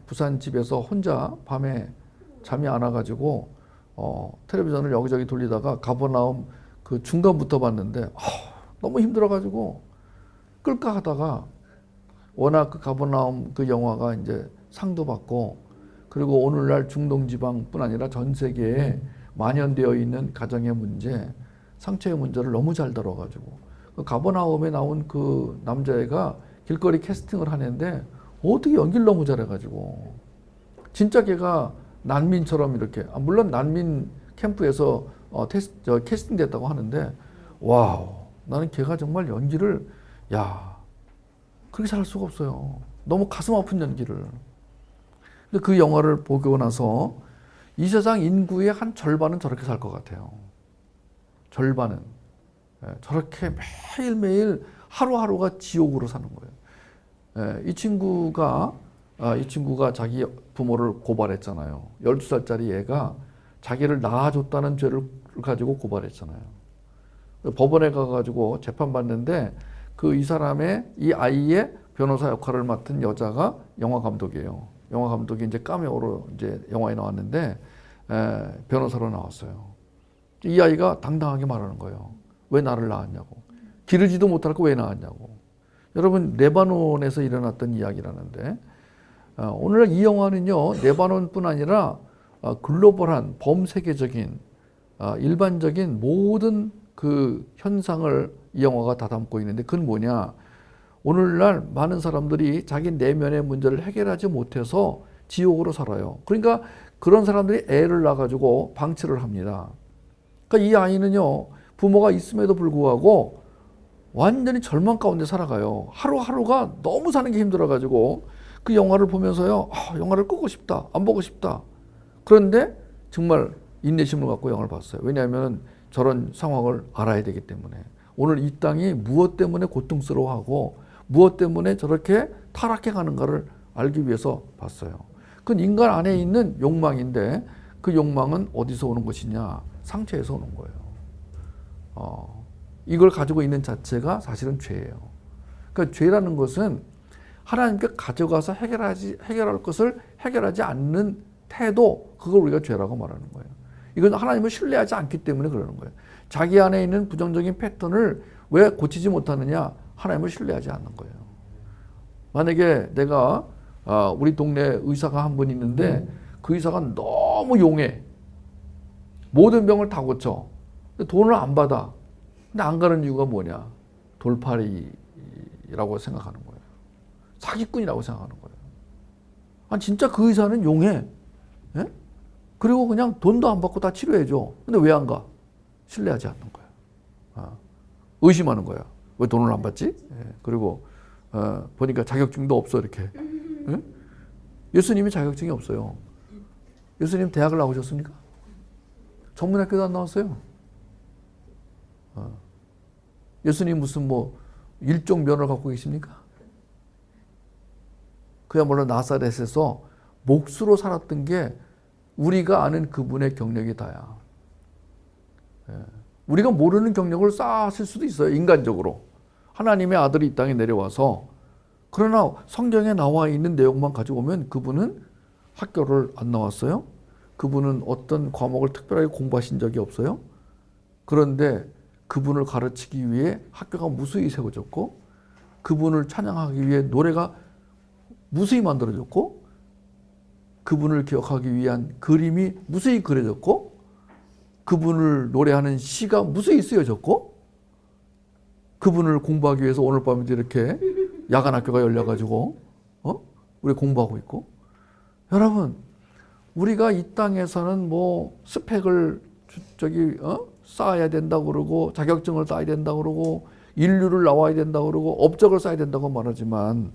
부산 집에서 혼자 밤에 잠이 안 와가지고 텔레비전을 여기저기 돌리다가 가버나움 그 중간부터 봤는데 너무 힘들어가지고 끌까 하다가, 워낙 그 가버나움 그 영화가 이제 상도 받고, 그리고 오늘날 중동지방뿐 아니라 전 세계에 만연되어 있는 가정의 문제, 상처의 문제를 너무 잘 다뤄가지고, 가버나움에 나온 그 남자애가 길거리 캐스팅을 하는데 어떻게 연기를 너무 잘해가지고, 진짜 걔가 난민처럼 이렇게, 물론 난민 캠프에서 캐스팅 됐다고 하는데, 와우, 나는 걔가 정말 연기를, 그렇게 잘할 수가 없어요. 너무 가슴 아픈 연기를. 근데 그 영화를 보고 나서 이 세상 인구의 한 절반은 저렇게 살 것 같아요. 절반은. 저렇게 매일매일 하루하루가 지옥으로 사는 거예요. 이 친구가 자기 부모를 고발했잖아요. 12살짜리 애가 자기를 낳아줬다는 죄를 가지고 고발했잖아요. 법원에 가가지고 재판받는데 이 아이의 변호사 역할을 맡은 여자가 영화 감독이에요. 영화 감독이 이제 카메오로 이제 영화에 나왔는데 변호사로 나왔어요. 이 아이가 당당하게 말하는 거예요. 왜 나를 낳았냐고. 기르지도 못할 거 왜 낳았냐고. 여러분, 레바논에서 일어났던 이야기라는데, 오늘날 이 영화는요, 레바논뿐 아니라 글로벌한 범세계적인 일반적인 모든 그 현상을 이 영화가 다 담고 있는데, 그건 뭐냐? 오늘날 많은 사람들이 자기 내면의 문제를 해결하지 못해서 지옥으로 살아요. 그러니까 그런 사람들이 애를 낳아가지고 방치를 합니다. 그러니까 이 아이는요, 부모가 있음에도 불구하고 완전히 절망 가운데 살아가요. 하루하루가 너무 사는 게 힘들어가지고 그 영화를 보면서요, 영화를 끄고 싶다, 안 보고 싶다. 그런데 정말 인내심을 갖고 영화를 봤어요. 왜냐하면 저런 상황을 알아야 되기 때문에. 오늘 이 땅이 무엇 때문에 고통스러워하고 무엇 때문에 저렇게 타락해 가는가를 알기 위해서 봤어요. 그건 인간 안에 있는 욕망인데 그 욕망은 어디서 오는 것이냐? 상처에서 오는 거예요. 이걸 가지고 있는 자체가 사실은 죄예요. 그러니까 죄라는 것은 하나님께 가져가서 해결할 것을 해결하지 않는 태도, 그걸 우리가 죄라고 말하는 거예요. 이건 하나님을 신뢰하지 않기 때문에 그러는 거예요. 자기 안에 있는 부정적인 패턴을 왜 고치지 못하느냐? 하나님을 신뢰하지 않는 거예요. 만약에 내가 우리 동네 의사가 한 분 있는데 그 의사가 너무 용해. 모든 병을 다 고쳐. 근데 돈을 안 받아. 근데 안 가는 이유가 뭐냐? 돌팔이라고 생각하는 거예요. 사기꾼이라고 생각하는 거예요. 아니 진짜 그 의사는 용해. 예? 그리고 그냥 돈도 안 받고 다 치료해줘. 근데 왜 안 가? 신뢰하지 않는 거야. 의심하는 거야. 왜 돈을 안 받지? 예. 그리고 보니까 자격증도 없어 이렇게. 예? 예수님이 자격증이 없어요. 예수님 대학을 나오셨습니까? 전문학교도 안 나왔어요. 예수님 무슨 뭐 일종 면허를 갖고 계십니까? 그야말로 나사렛에서 몫으로 살았던 게 우리가 아는 그분의 경력이 다야. 우리가 모르는 경력을 쌓았을 수도 있어요. 인간적으로. 하나님의 아들이 이 땅에 내려와서. 그러나 성경에 나와 있는 내용만 가지고 오면 그분은 학교를 안 나왔어요. 그분은 어떤 과목을 특별하게 공부하신 적이 없어요. 그런데 그분을 가르치기 위해 학교가 무수히 세워졌고 그분을 찬양하기 위해 노래가 무수히 만들어졌고 그분을 기억하기 위한 그림이 무수히 그려졌고 그분을 노래하는 시가 무수히 쓰여졌고 그분을 공부하기 위해서 오늘 밤에도 이렇게 야간 학교가 열려가지고 우리 공부하고 있고 여러분 우리가 이 땅에서는 뭐 스펙을 쌓아야 된다고 그러고 자격증을 따야 된다고 그러고 인류를 나와야 된다고 그러고 업적을 쌓아야 된다고 말하지만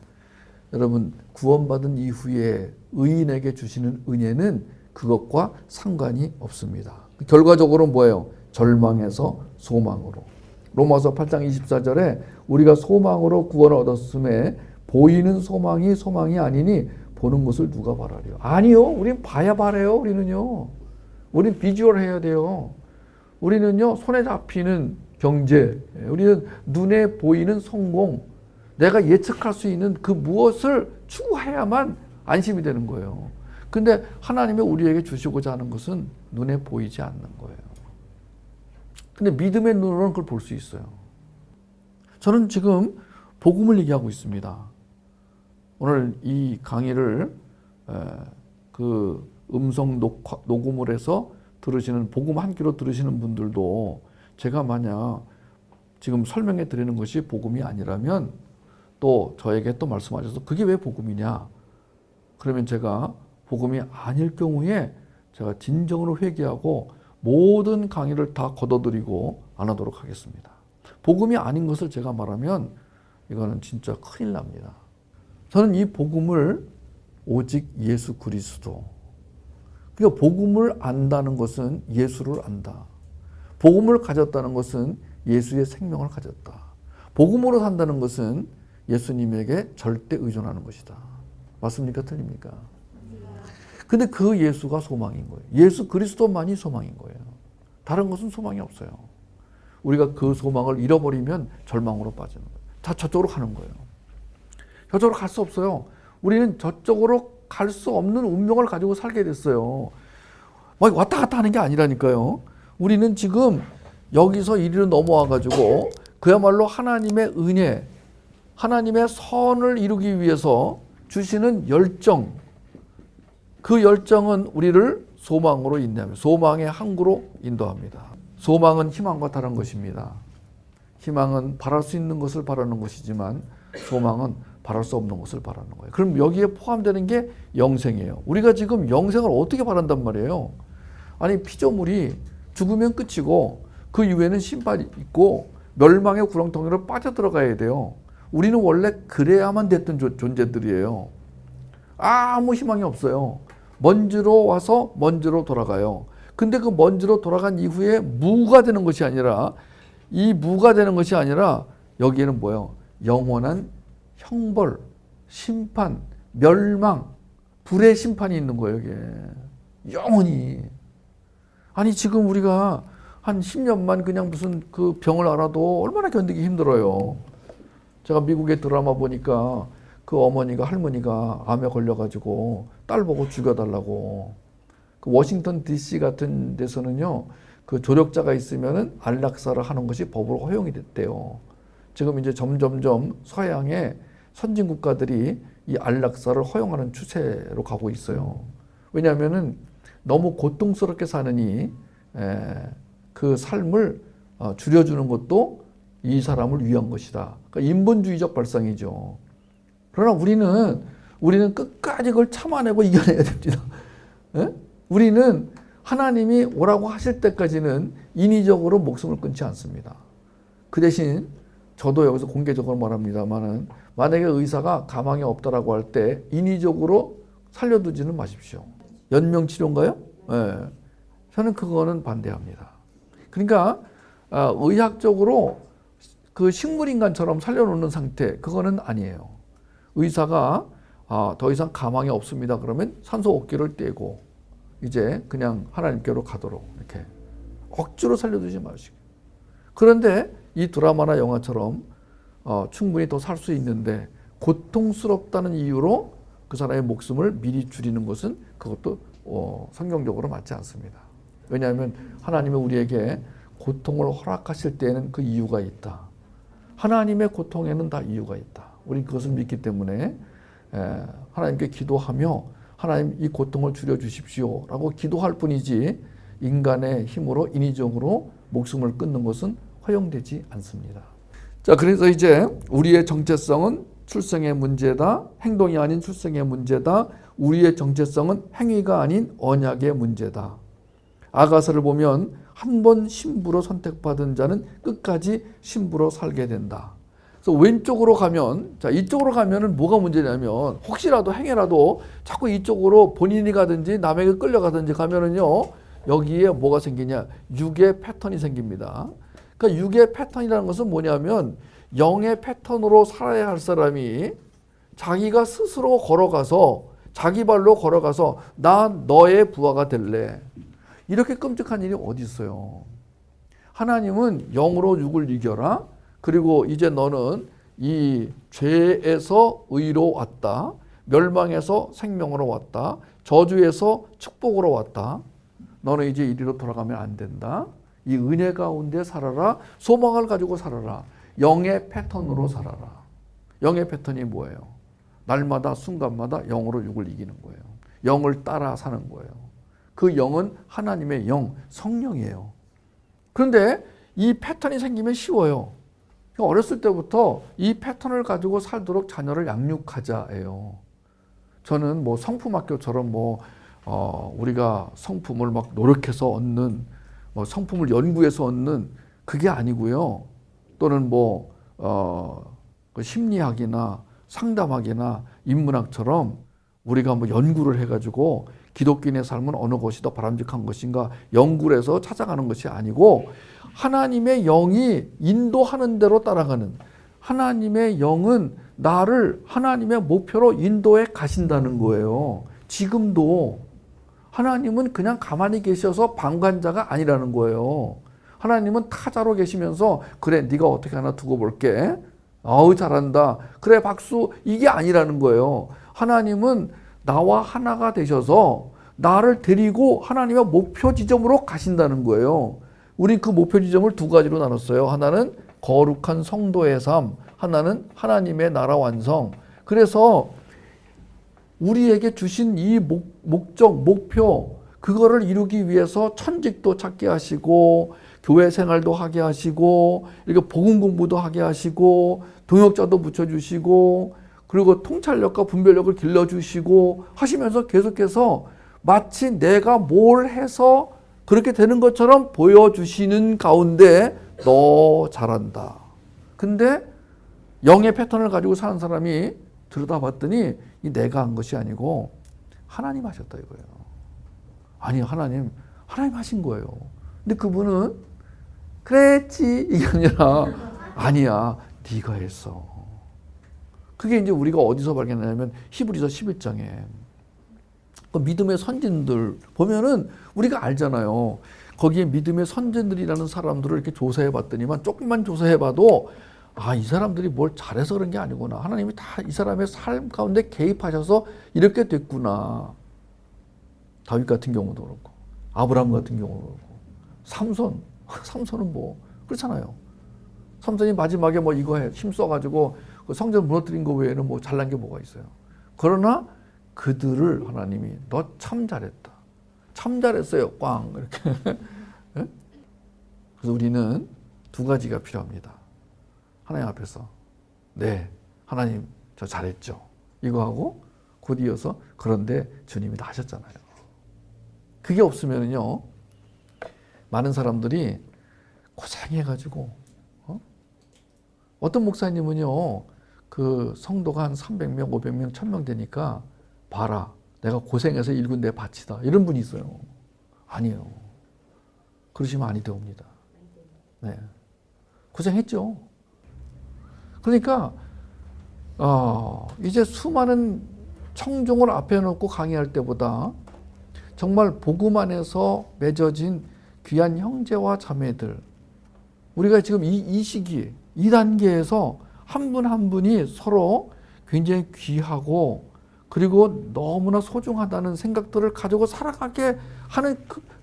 여러분 구원받은 이후에 의인에게 주시는 은혜는 그것과 상관이 없습니다. 결과적으로 뭐예요? 절망에서 소망으로. 로마서 8장 24절에 우리가 소망으로 구원을 얻었음에 보이는 소망이 소망이 아니니 보는 것을 누가 바라려. 아니요. 우린 봐야 바래요. 우리는요. 우린 비주얼 해야 돼요. 우리는요. 손에 잡히는 경제. 우리는 눈에 보이는 성공. 내가 예측할 수 있는 그 무엇을 추구해야만 안심이 되는 거예요. 근데 하나님이 우리에게 주시고자 하는 것은 눈에 보이지 않는 거예요. 근데 믿음의 눈으로는 그걸 볼 수 있어요. 저는 지금 복음을 얘기하고 있습니다. 오늘 이 강의를 그 음성 녹음을 해서 들으시는 복음 한 귀로 들으시는 분들도 제가 만약 지금 설명해 드리는 것이 복음이 아니라면 또 저에게 또 말씀하셔서 그게 왜 복음이냐? 그러면 제가 복음이 아닐 경우에 제가 진정으로 회개하고 모든 강의를 다 걷어들이고 안 하도록 하겠습니다. 복음이 아닌 것을 제가 말하면 이거는 진짜 큰일 납니다. 저는 이 복음을 오직 예수 그리스도. 그러니까 복음을 안다는 것은 예수를 안다. 복음을 가졌다는 것은 예수의 생명을 가졌다. 복음으로 산다는 것은 예수님에게 절대 의존하는 것이다. 맞습니까? 틀립니까? 근데 그 예수가 소망인 거예요. 예수 그리스도만이 소망인 거예요. 다른 것은 소망이 없어요. 우리가 그 소망을 잃어버리면 절망으로 빠지는 거예요. 다 저쪽으로 가는 거예요. 저쪽으로 갈 수 없어요. 우리는 저쪽으로 갈 수 없는 운명을 가지고 살게 됐어요. 막 왔다 갔다 하는 게 아니라니까요. 우리는 지금 여기서 이리로 넘어와가지고 그야말로 하나님의 은혜, 하나님의 선을 이루기 위해서 주시는 열정, 그 열정은 우리를 소망으로 인도합니다. 소망의 항구로 인도합니다. 소망은 희망과 다른 것입니다. 희망은 바랄 수 있는 것을 바라는 것이지만 소망은 바랄 수 없는 것을 바라는 거예요. 그럼 여기에 포함되는 게 영생이에요. 우리가 지금 영생을 어떻게 바란단 말이에요? 아니 피조물이 죽으면 끝이고 그 이후에는 심판이 있고 멸망의 구렁텅이로 빠져들어가야 돼요. 우리는 원래 그래야만 됐던 존재들이에요. 아무 희망이 없어요. 먼지로 와서 먼지로 돌아가요. 근데 그 먼지로 돌아간 이후에 무가 되는 것이 아니라 이 무가 되는 것이 아니라 여기에는 뭐예요? 영원한 형벌, 심판, 멸망, 불의 심판이 있는 거예요. 이게 영원히. 아니 지금 우리가 한 10년만 그냥 무슨 그 병을 알아도 얼마나 견디기 힘들어요. 제가 미국의 드라마 보니까 그 어머니가 할머니가 암에 걸려가지고 딸 보고 죽여달라고. 그 워싱턴 DC 같은 데서는요, 그 조력자가 있으면은 안락사를 하는 것이 법으로 허용이 됐대요. 지금 이제 점점점 서양의 선진 국가들이 이 안락사를 허용하는 추세로 가고 있어요. 왜냐하면은 너무 고통스럽게 사느니 그 삶을 줄여주는 것도 이 사람을 위한 것이다. 그러니까 인본주의적 발상이죠. 그러나 우리는 끝까지 그걸 참아내고 이겨내야 됩니다. 예? 우리는 하나님이 오라고 하실 때까지는 인위적으로 목숨을 끊지 않습니다. 그 대신 저도 여기서 공개적으로 말합니다만은 만약에 의사가 가망이 없다라고 할 때 인위적으로 살려두지는 마십시오. 연명치료인가요? 예. 저는 그거는 반대합니다. 그러니까 의학적으로 그 식물인간처럼 살려놓는 상태, 그거는 아니에요. 의사가 더 이상 가망이 없습니다. 그러면 산소 호흡기를 떼고 이제 그냥 하나님께로 가도록 이렇게 억지로 살려두지 마시고. 그런데 이 드라마나 영화처럼 충분히 더 살 수 있는데 고통스럽다는 이유로 그 사람의 목숨을 미리 줄이는 것은 그것도 성경적으로 맞지 않습니다. 왜냐하면 하나님은 우리에게 고통을 허락하실 때에는 그 이유가 있다. 하나님의 고통에는 다 이유가 있다. 우리는 그것을 믿기 때문에 하나님께 기도하며 하나님 이 고통을 줄여주십시오 라고 기도할 뿐이지 인간의 힘으로 인위적으로 목숨을 끊는 것은 허용되지 않습니다. 자, 그래서 이제 우리의 정체성은 출생의 문제다. 행동이 아닌 출생의 문제다. 우리의 정체성은 행위가 아닌 언약의 문제다. 아가서를 보면 한 번 신부로 선택받은 자는 끝까지 신부로 살게 된다. 그래서 왼쪽으로 가면, 자, 이쪽으로 가면은 뭐가 문제냐면 혹시라도 행여라도 자꾸 이쪽으로 본인이 가든지 남에게 끌려가든지 가면은요, 여기에 뭐가 생기냐? 육의 패턴이 생깁니다. 그러니까 육의 패턴이라는 것은 뭐냐면 영의 패턴으로 살아야 할 사람이 자기가 스스로 걸어가서 자기 발로 걸어가서 나 너의 부하가 될래. 이렇게 끔찍한 일이 어디 있어요? 하나님은 영으로 육을 이겨라. 그리고 이제 너는 이 죄에서 의로 왔다. 멸망에서 생명으로 왔다. 저주에서 축복으로 왔다. 너는 이제 이리로 돌아가면 안 된다. 이 은혜 가운데 살아라. 소망을 가지고 살아라. 영의 패턴으로 살아라. 영의 패턴이 뭐예요? 날마다 순간마다 영으로 육을 이기는 거예요. 영을 따라 사는 거예요. 그 영은 하나님의 영, 성령이에요. 그런데 이 패턴이 생기면 쉬워요. 어렸을 때부터 이 패턴을 가지고 살도록 자녀를 양육하자예요. 저는 뭐 성품학교처럼 우리가 성품을 막 노력해서 얻는, 성품을 연구해서 얻는 그게 아니고요. 또는 심리학이나 상담학이나 인문학처럼 우리가 연구를 해가지고 기독교인의 삶은 어느 것이 더 바람직한 것인가 연구를 해서 찾아가는 것이 아니고 하나님의 영이 인도하는 대로 따라가는, 하나님의 영은 나를 하나님의 목표로 인도해 가신다는 거예요. 지금도 하나님은 그냥 가만히 계셔서 방관자가 아니라는 거예요. 하나님은 타자로 계시면서 그래 네가 어떻게 하나 두고 볼게. 아우 잘한다. 그래 박수. 이게 아니라는 거예요. 하나님은 나와 하나가 되셔서 나를 데리고 하나님의 목표 지점으로 가신다는 거예요. 우리 그 목표 지점을 두 가지로 나눴어요. 하나는 거룩한 성도의 삶, 하나는 하나님의 나라 완성. 그래서 우리에게 주신 이 목적, 목표, 그거를 이루기 위해서 천직도 찾게 하시고 교회 생활도 하게 하시고 이렇게 복음 공부도 하게 하시고 동역자도 붙여주시고 그리고 통찰력과 분별력을 길러주시고 하시면서 계속해서 마치 내가 뭘 해서 그렇게 되는 것처럼 보여주시는 가운데 너 잘한다. 근데 영의 패턴을 가지고 사는 사람이 들여다봤더니 이 내가 한 것이 아니고 하나님 하셨다 이거예요. 아니 하나님 하신 거예요. 근데 그분은 그랬지 이게 아니라 아니야 네가 했어. 그게 이제 우리가 어디서 발견하냐면 히브리서 11장에 그 믿음의 선진들 보면은 우리가 알잖아요. 거기에 믿음의 선진들이라는 사람들을 이렇게 조사해 봤더니만 조금만 조사해 봐도 아, 이 사람들이 뭘 잘해서 그런 게 아니구나. 하나님이 다 이 사람의 삶 가운데 개입하셔서 이렇게 됐구나. 다윗 같은 경우도 그렇고 아브라함 같은 경우도 그렇고 삼손은 뭐 그렇잖아요. 삼손이 마지막에 뭐 이거 힘써가지고 그 성전 무너뜨린 거 외에는 뭐 잘난 게 뭐가 있어요. 그러나 그들을 하나님이 너 참 잘했다. 참 잘했어요. 꽝 이렇게. 그래서 우리는 두 가지가 필요합니다. 하나님 앞에서 네 하나님 저 잘했죠. 이거 하고 곧 이어서 그런데 주님이 다 하셨잖아요. 그게 없으면요 많은 사람들이 고생해가지고 어떤 목사님은요 그 성도가 한 300명, 500명, 1000명 되니까 봐라 내가 고생해서 일군 내 밭이다 이런 분이 있어요. 아니에요. 그러시면 아니 되옵니다. 네. 고생했죠. 그러니까 이제 수많은 청중을 앞에 놓고 강의할 때보다 정말 복음 안에서 맺어진 귀한 형제와 자매들 우리가 지금 이 시기 이 단계에서 한 분 한 분이 서로 굉장히 귀하고 그리고 너무나 소중하다는 생각들을 가지고 살아가게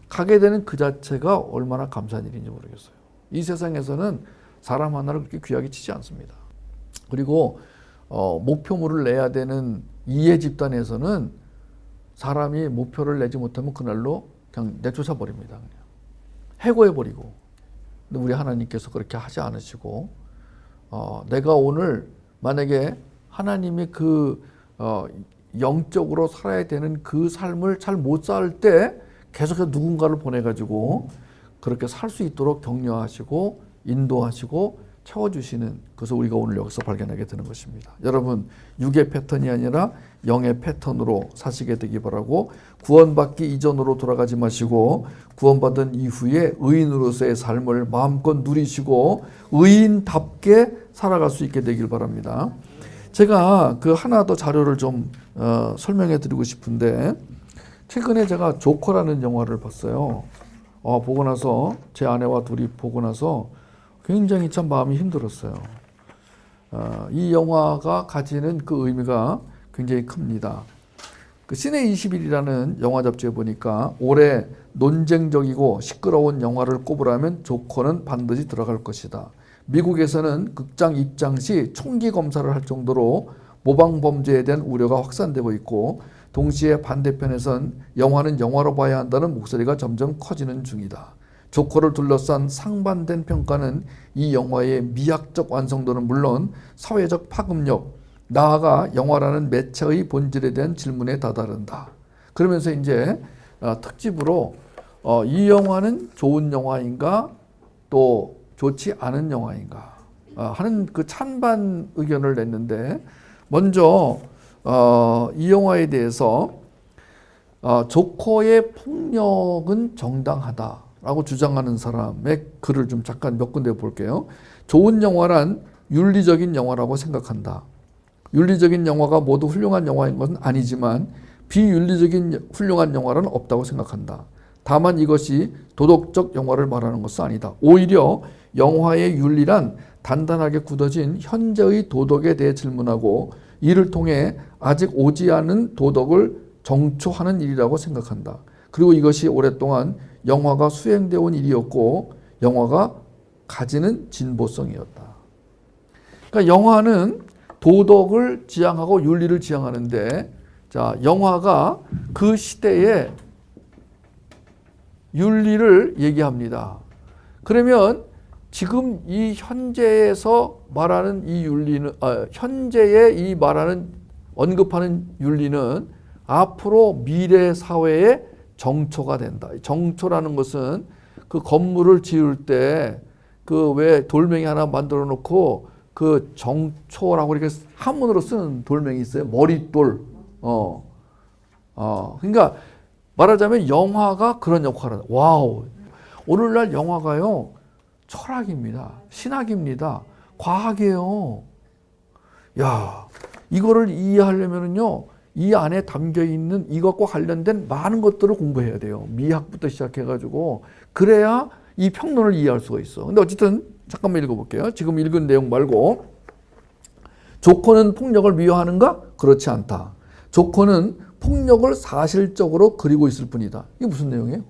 가게 되는 그 자체가 얼마나 감사한 일인지 모르겠어요. 이 세상에서는 사람 하나를 그렇게 귀하게 치지 않습니다. 그리고 목표물을 내야 되는 이해 집단에서는 사람이 목표를 내지 못하면 그날로 그냥 내쫓아 버립니다. 그냥 해고해 버리고. 근데 우리 하나님께서 그렇게 하지 않으시고 내가 오늘 만약에 하나님이 영적으로 살아야 되는 그 삶을 잘 못 살 때 계속해서 누군가를 보내가지고 그렇게 살 수 있도록 격려하시고 인도하시고 채워주시는 그래서 우리가 오늘 여기서 발견하게 되는 것입니다. 여러분 육의 패턴이 아니라 영의 패턴으로 사시게 되기 바라고 구원받기 이전으로 돌아가지 마시고 구원받은 이후에 의인으로서의 삶을 마음껏 누리시고 의인답게 살아갈 수 있게 되길 바랍니다. 제가 그 하나 더 자료를 좀 설명해 드리고 싶은데 최근에 제가 조커라는 영화를 봤어요. 보고 나서 제 아내와 둘이 보고 나서 굉장히 참 마음이 힘들었어요. 이 영화가 가지는 그 의미가 굉장히 큽니다. 그 시네 21이라는 영화 잡지에 보니까 올해 논쟁적이고 시끄러운 영화를 꼽으라면 조커는 반드시 들어갈 것이다. 미국에서는 극장 입장 시 총기 검사를 할 정도로 모방 범죄에 대한 우려가 확산되고 있고 동시에 반대편에선 영화는 영화로 봐야 한다는 목소리가 점점 커지는 중이다. 조커를 둘러싼 상반된 평가는 이 영화의 미학적 완성도는 물론 사회적 파급력, 나아가 영화라는 매체의 본질에 대한 질문에 다다른다. 그러면서 이제 특집으로 이 영화는 좋은 영화인가 또 좋지 않은 영화인가 하는 그 찬반 의견을 냈는데 먼저 이 영화에 대해서 조커의 폭력은 정당하다. 라고 주장하는 사람의 글을 좀 잠깐 몇 군데 볼게요. 좋은 영화란 윤리적인 영화라고 생각한다. 윤리적인 영화가 모두 훌륭한 영화인 것은 아니지만 비윤리적인 훌륭한 영화는 없다고 생각한다. 다만 이것이 도덕적 영화를 말하는 것은 아니다. 오히려 영화의 윤리란 단단하게 굳어진 현재의 도덕에 대해 질문하고 이를 통해 아직 오지 않은 도덕을 정초하는 일이라고 생각한다. 그리고 이것이 오랫동안 영화가 수행되어 온 일이었고 영화가 가지는 진보성이었다. 그러니까 영화는 도덕을 지향하고 윤리를 지향하는데 자, 영화가 그 시대의 윤리를 얘기합니다. 그러면 지금 이 현재에서 말하는 이 윤리는, 현재의 이 말하는 언급하는 윤리는 앞으로 미래 사회의 정초가 된다. 정초라는 것은 그 건물을 지을 때 그 왜 돌멩이 하나 만들어 놓고 그 정초라고 이렇게 한문으로 쓰는 돌멩이 있어요. 머릿돌. 그러니까 말하자면 영화가 그런 역할을 한다. 와우. 오늘날 영화가요. 철학입니다. 신학입니다. 과학이에요. 야, 이거를 이해하려면은요. 이 안에 담겨 있는 이것과 관련된 많은 것들을 공부해야 돼요. 미학부터 시작해가지고 그래야 이 평론을 이해할 수가 있어. 근데 어쨌든 잠깐만 읽어볼게요. 지금 읽은 내용 말고 조커는 폭력을 미워하는가? 그렇지 않다. 조커는 폭력을 사실적으로 그리고 있을 뿐이다. 이게 무슨 내용이에요?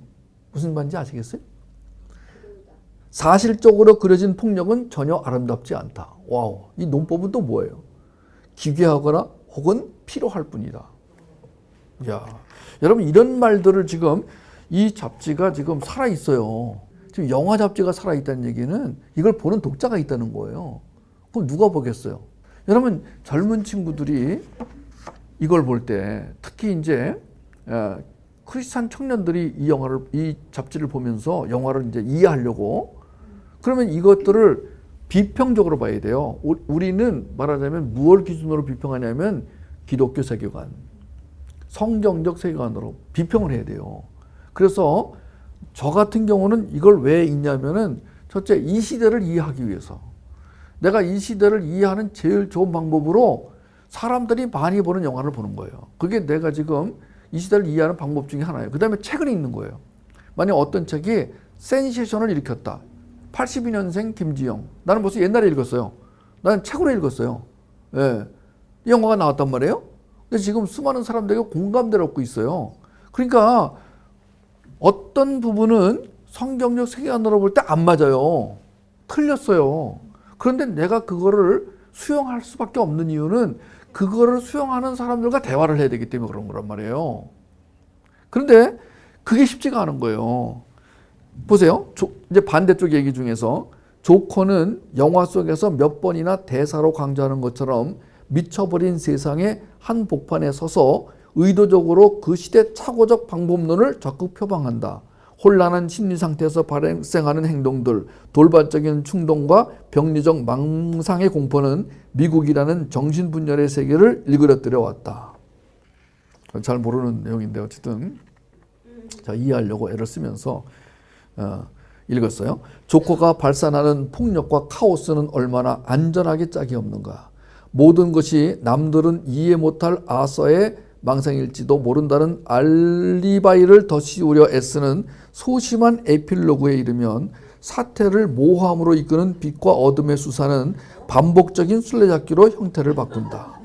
무슨 말인지 아시겠어요? 사실적으로 그려진 폭력은 전혀 아름답지 않다. 와우. 이 논법은 또 뭐예요? 기괴하거나 혹은 필요할 뿐이다. 야, 여러분 이런 말들을 지금 이 잡지가 지금 살아 있어요. 지금 영화 잡지가 살아 있다는 얘기는 이걸 보는 독자가 있다는 거예요. 그럼 누가 보겠어요? 여러분 젊은 친구들이 이걸 볼 때 특히 이제 크리스찬 청년들이 이 잡지를 보면서 영화를 이제 이해하려고 그러면 이것들을 비평적으로 봐야 돼요. 우리는 말하자면 무엇을 기준으로 비평하냐면 기독교 세계관, 성경적 세계관으로 비평을 해야 돼요. 그래서 저 같은 경우는 이걸 왜 읽냐면은 첫째 이 시대를 이해하기 위해서 내가 이 시대를 이해하는 제일 좋은 방법으로 사람들이 많이 보는 영화를 보는 거예요. 그게 내가 지금 이 시대를 이해하는 방법 중에 하나예요. 그 다음에 책을 읽는 거예요. 만약 어떤 책이 센세이션을 일으켰다. 82년생 김지영. 나는 벌써 옛날에 읽었어요. 나는 책으로 읽었어요. 예. 이 영화가 나왔단 말이에요. 근데 지금 수많은 사람들에게 공감대를 얻고 있어요. 그러니까 어떤 부분은 성경적 세계관으로 볼 때 안 맞아요. 틀렸어요. 그런데 내가 그거를 수용할 수밖에 없는 이유는 그거를 수용하는 사람들과 대화를 해야 되기 때문에 그런 거란 말이에요. 그런데 그게 쉽지가 않은 거예요. 보세요. 이제 반대쪽 얘기 중에서 조커는 영화 속에서 몇 번이나 대사로 강조하는 것처럼 미쳐버린 세상의 한 복판에 서서 의도적으로 그 시대 착오적 방법론을 적극 표방한다. 혼란한 심리 상태에서 발생하는 행동들, 돌발적인 충동과 병리적 망상의 공포는 미국이라는 정신분열의 세계를 일그러뜨려 왔다. 잘 모르는 내용인데 어쨌든 자, 이해하려고 애를 쓰면서 읽었어요. 조커가 발산하는 폭력과 카오스는 얼마나 안전하게 짝이 없는가. 모든 것이 남들은 이해 못할 아서의 망상일지도 모른다는 알리바이를 더 씌우려 애쓰는 소심한 에필로그에 이르면 사태를 모함으로 이끄는 빛과 어둠의 수사는 반복적인 술래잡기로 형태를 바꾼다.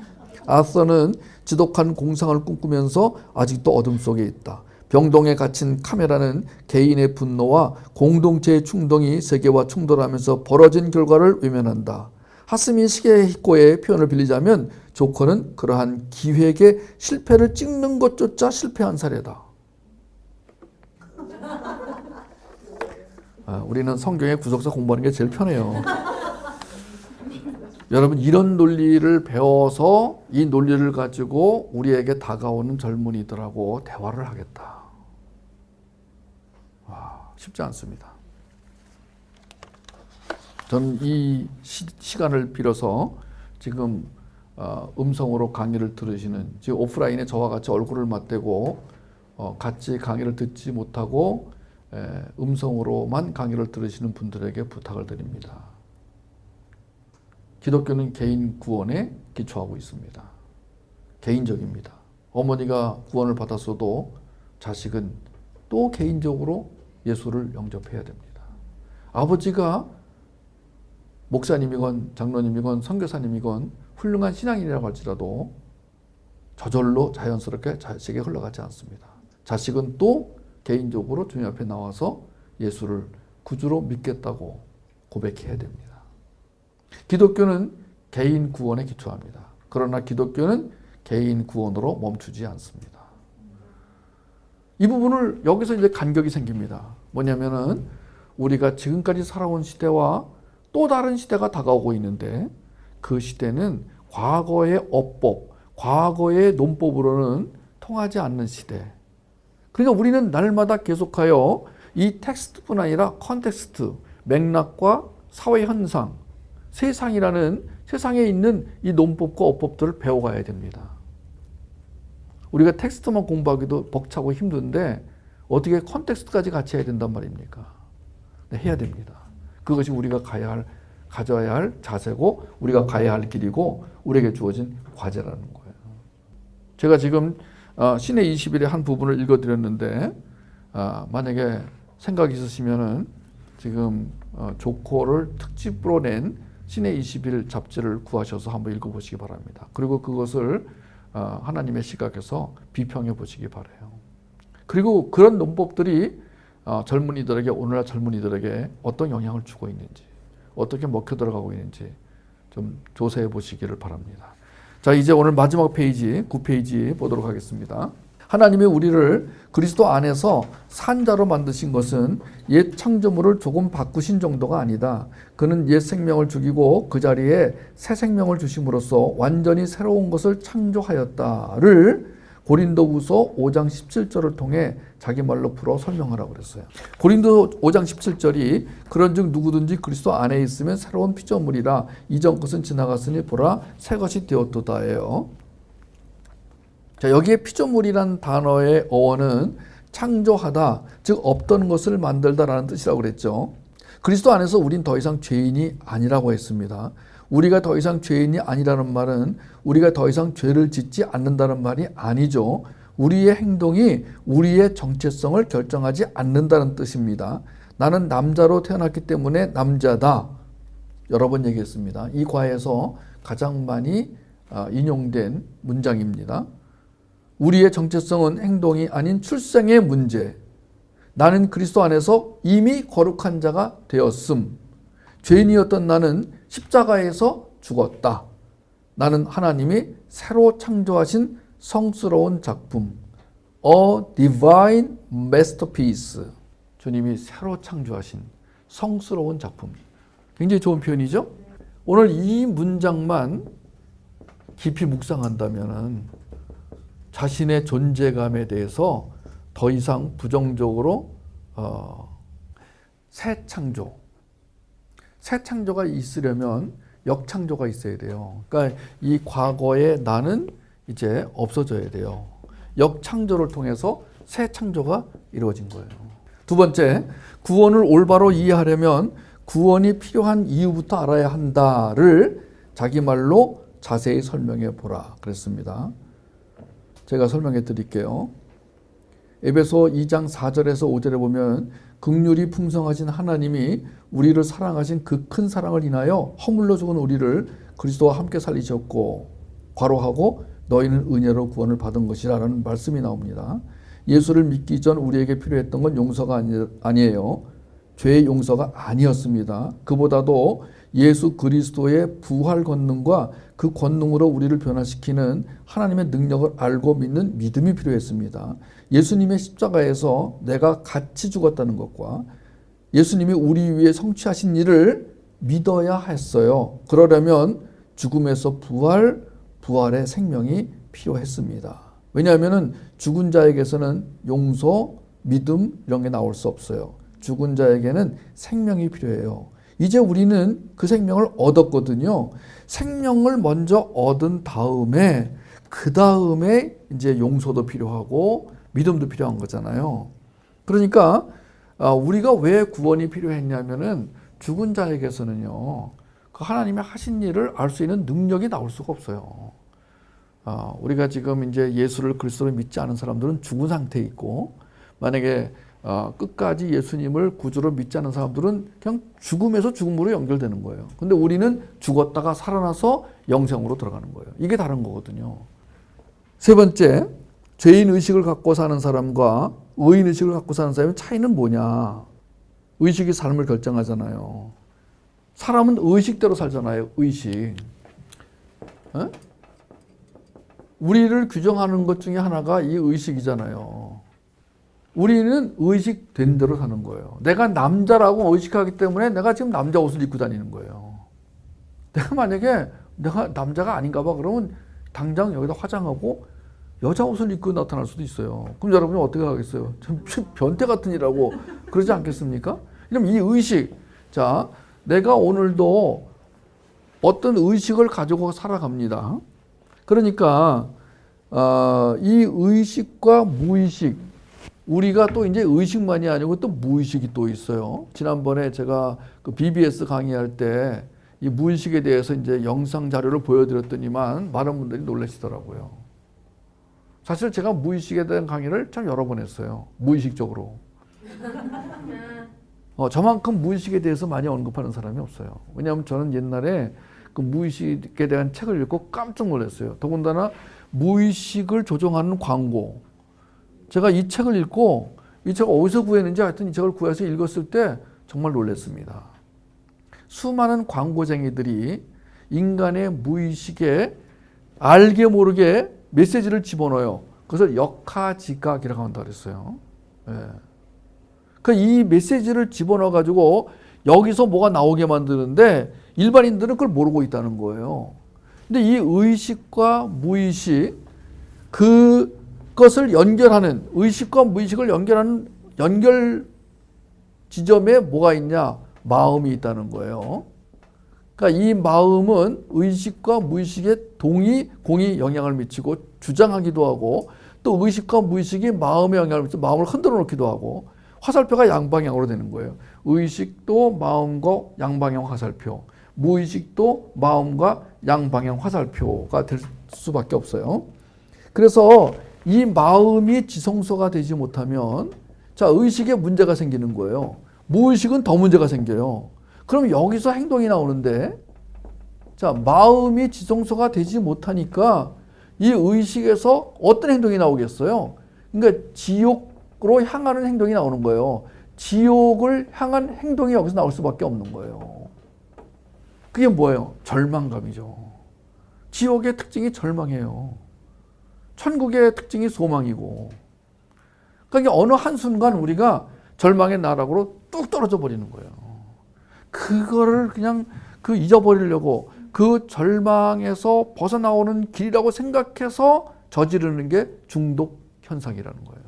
아서는 지독한 공상을 꿈꾸면서 아직도 어둠 속에 있다. 병동에 갇힌 카메라는 개인의 분노와 공동체의 충동이 세계와 충돌하면서 벌어진 결과를 외면한다. 하스미 시게히코의 표현을 빌리자면 조커는 그러한 기획의 실패를 찍는 것조차 실패한 사례다. 우리는 성경의 구속사 공부하는 게 제일 편해요. 여러분 이런 논리를 배워서 이 논리를 가지고 우리에게 다가오는 젊은이들하고 대화를 하겠다. 쉽지 않습니다. 저는 이 시간을 빌어서 지금 음성으로 강의를 들으시는 지금 오프라인에 저와 같이 얼굴을 맞대고 같이 강의를 듣지 못하고 음성으로만 강의를 들으시는 분들에게 부탁을 드립니다. 기독교는 개인 구원에 기초하고 있습니다. 개인적입니다. 어머니가 구원을 받았어도 자식은 또 개인적으로 예수를 영접해야 됩니다. 아버지가 목사님이건 장로님이건 선교사님이건 훌륭한 신앙인이라고 할지라도 저절로 자연스럽게 자식에게 흘러가지 않습니다. 자식은 또 개인적으로 주님 앞에 나와서 예수를 구주로 믿겠다고 고백해야 됩니다. 기독교는 개인 구원에 기초합니다. 그러나 기독교는 개인 구원으로 멈추지 않습니다. 이 부분을 여기서 이제 간격이 생깁니다. 뭐냐면은 우리가 지금까지 살아온 시대와 또 다른 시대가 다가오고 있는데 그 시대는 과거의 어법, 과거의 논법으로는 통하지 않는 시대. 그러니까 우리는 날마다 계속하여 이 텍스트뿐 아니라 컨텍스트, 맥락과 사회 현상, 세상이라는 세상에 있는 이 논법과 어법들을 배워가야 됩니다. 우리가 텍스트만 공부하기도 벅차고 힘든데 어떻게 컨텍스트까지 같이 해야 된단 말입니까? 네, 해야 됩니다. 그것이 우리가 가져야 할 자세고 우리가 가야 할 길이고 우리에게 주어진 과제라는 거예요. 제가 지금 신의 20일의 한 부분을 읽어드렸는데 만약에 생각이 있으시면은 지금 조코를 특집으로 낸 신의 20일 잡지를 구하셔서 한번 읽어보시기 바랍니다. 그리고 그것을 하나님의 시각에서 비평해 보시기 바라요. 그리고 그런 논법들이 젊은이들에게, 오늘날 젊은이들에게 어떤 영향을 주고 있는지, 어떻게 먹혀 들어가고 있는지 좀 조사해 보시기를 바랍니다. 자, 이제 오늘 마지막 페이지, 9페이지 보도록 하겠습니다. 하나님이 우리를 그리스도 안에서 산자로 만드신 것은 옛 창조물을 조금 바꾸신 정도가 아니다. 그는 옛 생명을 죽이고 그 자리에 새 생명을 주심으로써 완전히 새로운 것을 창조하였다를 고린도후서 5장 17절을 통해 자기 말로 풀어 설명하라고 그랬어요. 고린도 5장 17절이 그런즉 누구든지 그리스도 안에 있으면 새로운 피조물이라 이전 것은 지나갔으니 보라 새 것이 되었도다예요. 자, 여기에 피조물이란 단어의 어원은 창조하다, 즉 없던 것을 만들다라는 뜻이라고 그랬죠. 그리스도 안에서 우린 더 이상 죄인이 아니라고 했습니다. 우리가 더 이상 죄인이 아니라는 말은 우리가 더 이상 죄를 짓지 않는다는 말이 아니죠. 우리의 행동이 우리의 정체성을 결정하지 않는다는 뜻입니다. 나는 남자로 태어났기 때문에 남자다. 여러 번 얘기했습니다. 이 과에서 가장 많이 인용된 문장입니다. 우리의 정체성은 행동이 아닌 출생의 문제. 나는 그리스도 안에서 이미 거룩한 자가 되었음. 죄인이었던 나는 십자가에서 죽었다. 나는 하나님이 새로 창조하신 성스러운 작품, A Divine Masterpiece. 주님이 새로 창조하신 성스러운 작품. 굉장히 좋은 표현이죠? 오늘 이 문장만 깊이 묵상한다면 자신의 존재감에 대해서 더 이상 부정적으로 새 창조가 있으려면 역창조가 있어야 돼요. 그러니까 이 과거의 나는 이제 없어져야 돼요. 역창조를 통해서 새 창조가 이루어진 거예요. 두 번째, 구원을 올바로 이해하려면 구원이 필요한 이유부터 알아야 한다를 자기 말로 자세히 설명해 보라 그랬습니다. 제가 설명해 드릴게요. 에베소 2장 4절에서 5절에 보면 긍휼이 풍성하신 하나님이 우리를 사랑하신 그 큰 사랑을 인하여 허물로 죽은 우리를 그리스도와 함께 살리셨고 괄호하고 너희는 은혜로 구원을 받은 것이라는 말씀이 나옵니다. 예수를 믿기 전 우리에게 필요했던 건 용서가 아니에요. 죄의 용서가 아니었습니다. 그보다도 예수 그리스도의 부활 권능과 그 권능으로 우리를 변화시키는 하나님의 능력을 알고 믿는 믿음이 필요했습니다. 예수님의 십자가에서 내가 같이 죽었다는 것과 예수님이 우리 위해 성취하신 일을 믿어야 했어요. 그러려면 죽음에서 부활의 생명이 필요했습니다. 왜냐하면 죽은 자에게서는 용서, 믿음 이런 게 나올 수 없어요. 죽은 자에게는 생명이 필요해요. 이제 우리는 그 생명을 얻었거든요. 생명을 먼저 얻은 다음에 그 다음에 이제 용서도 필요하고 믿음도 필요한 거잖아요. 그러니까 우리가 왜 구원이 필요했냐면은 죽은 자에게서는요, 그 하나님이 하신 일을 알 수 있는 능력이 나올 수가 없어요. 우리가 지금 이제 예수를 그리스도로 믿지 않은 사람들은 죽은 상태에 있고, 만약에 끝까지 예수님을 구주로 믿지 않은 사람들은 그냥 죽음에서 죽음으로 연결되는 거예요. 근데 우리는 죽었다가 살아나서 영생으로 들어가는 거예요. 이게 다른 거거든요. 세 번째, 죄인 의식을 갖고 사는 사람과 의인 의식을 갖고 사는 사람의 차이는 뭐냐? 의식이 삶을 결정하잖아요. 사람은 의식대로 살잖아요. 의식. 우리를 규정하는 것 중에 하나가 이 의식이잖아요. 우리는 의식된 대로 사는 거예요. 내가 남자라고 의식하기 때문에 내가 지금 남자 옷을 입고 다니는 거예요. 내가 만약에 내가 남자가 아닌가 봐 그러면 당장 여기다 화장하고 여자 옷을 입고 나타날 수도 있어요. 그럼 여러분이 어떻게 하겠어요? 참 변태 같은 일하고 그러지 않겠습니까? 그럼 이 의식, 자, 내가 오늘도 어떤 의식을 가지고 살아갑니다. 그러니까 이 의식과 무의식, 우리가 또 이제 의식만이 아니고 또 무의식이 또 있어요. 지난번에 제가 그 BBS 강의할 때 이 무의식에 대해서 이제 영상 자료를 보여드렸더니만 많은 분들이 놀라시더라고요. 사실 제가 무의식에 대한 강의를 참 여러 번 했어요. 무의식적으로. 저만큼 무의식에 대해서 많이 언급하는 사람이 없어요. 왜냐하면 저는 옛날에 그 무의식에 대한 책을 읽고 깜짝 놀랐어요. 더군다나 무의식을 조종하는 광고. 제가 이 책을 읽고 이 책을 어디서 구했는지 하여튼 이 책을 구해서 읽었을 때 정말 놀랐습니다. 수많은 광고쟁이들이 인간의 무의식에 알게 모르게 메시지를 집어넣어요. 그것을 역하지각이라고 한다고 그랬어요. 예. 그러니까 이 메시지를 집어넣어 가지고 여기서 뭐가 나오게 만드는데 일반인들은 그걸 모르고 있다는 거예요. 근데 이 의식과 무의식, 그것을 연결하는, 의식과 무의식을 연결하는 연결 지점에 뭐가 있냐? 마음이 있다는 거예요. 그러니까 이 마음은 의식과 무의식에 공히 영향을 미치고 주장하기도 하고, 또 의식과 무의식이 마음에 영향을 미치고 마음을 흔들어 놓기도 하고, 화살표가 양방향으로 되는 거예요. 의식도 마음과 양방향 화살표, 무의식도 마음과 양방향 화살표가 될 수밖에 없어요. 그래서 이 마음이 지성소가 되지 못하면, 자, 의식에 문제가 생기는 거예요. 무의식은 더 문제가 생겨요. 그럼 여기서 행동이 나오는데, 자, 마음이 지성소가 되지 못하니까 이 의식에서 어떤 행동이 나오겠어요? 그러니까 지옥으로 향하는 행동이 나오는 거예요. 지옥을 향한 행동이 여기서 나올 수밖에 없는 거예요. 그게 뭐예요? 절망감이죠. 지옥의 특징이 절망이에요. 천국의 특징이 소망이고. 그러니까 어느 한순간 우리가 절망의 나락으로 뚝 떨어져 버리는 거예요. 그거를 그냥 잊어버리려고 그 절망에서 벗어나오는 길이라고 생각해서 저지르는 게 중독 현상이라는 거예요.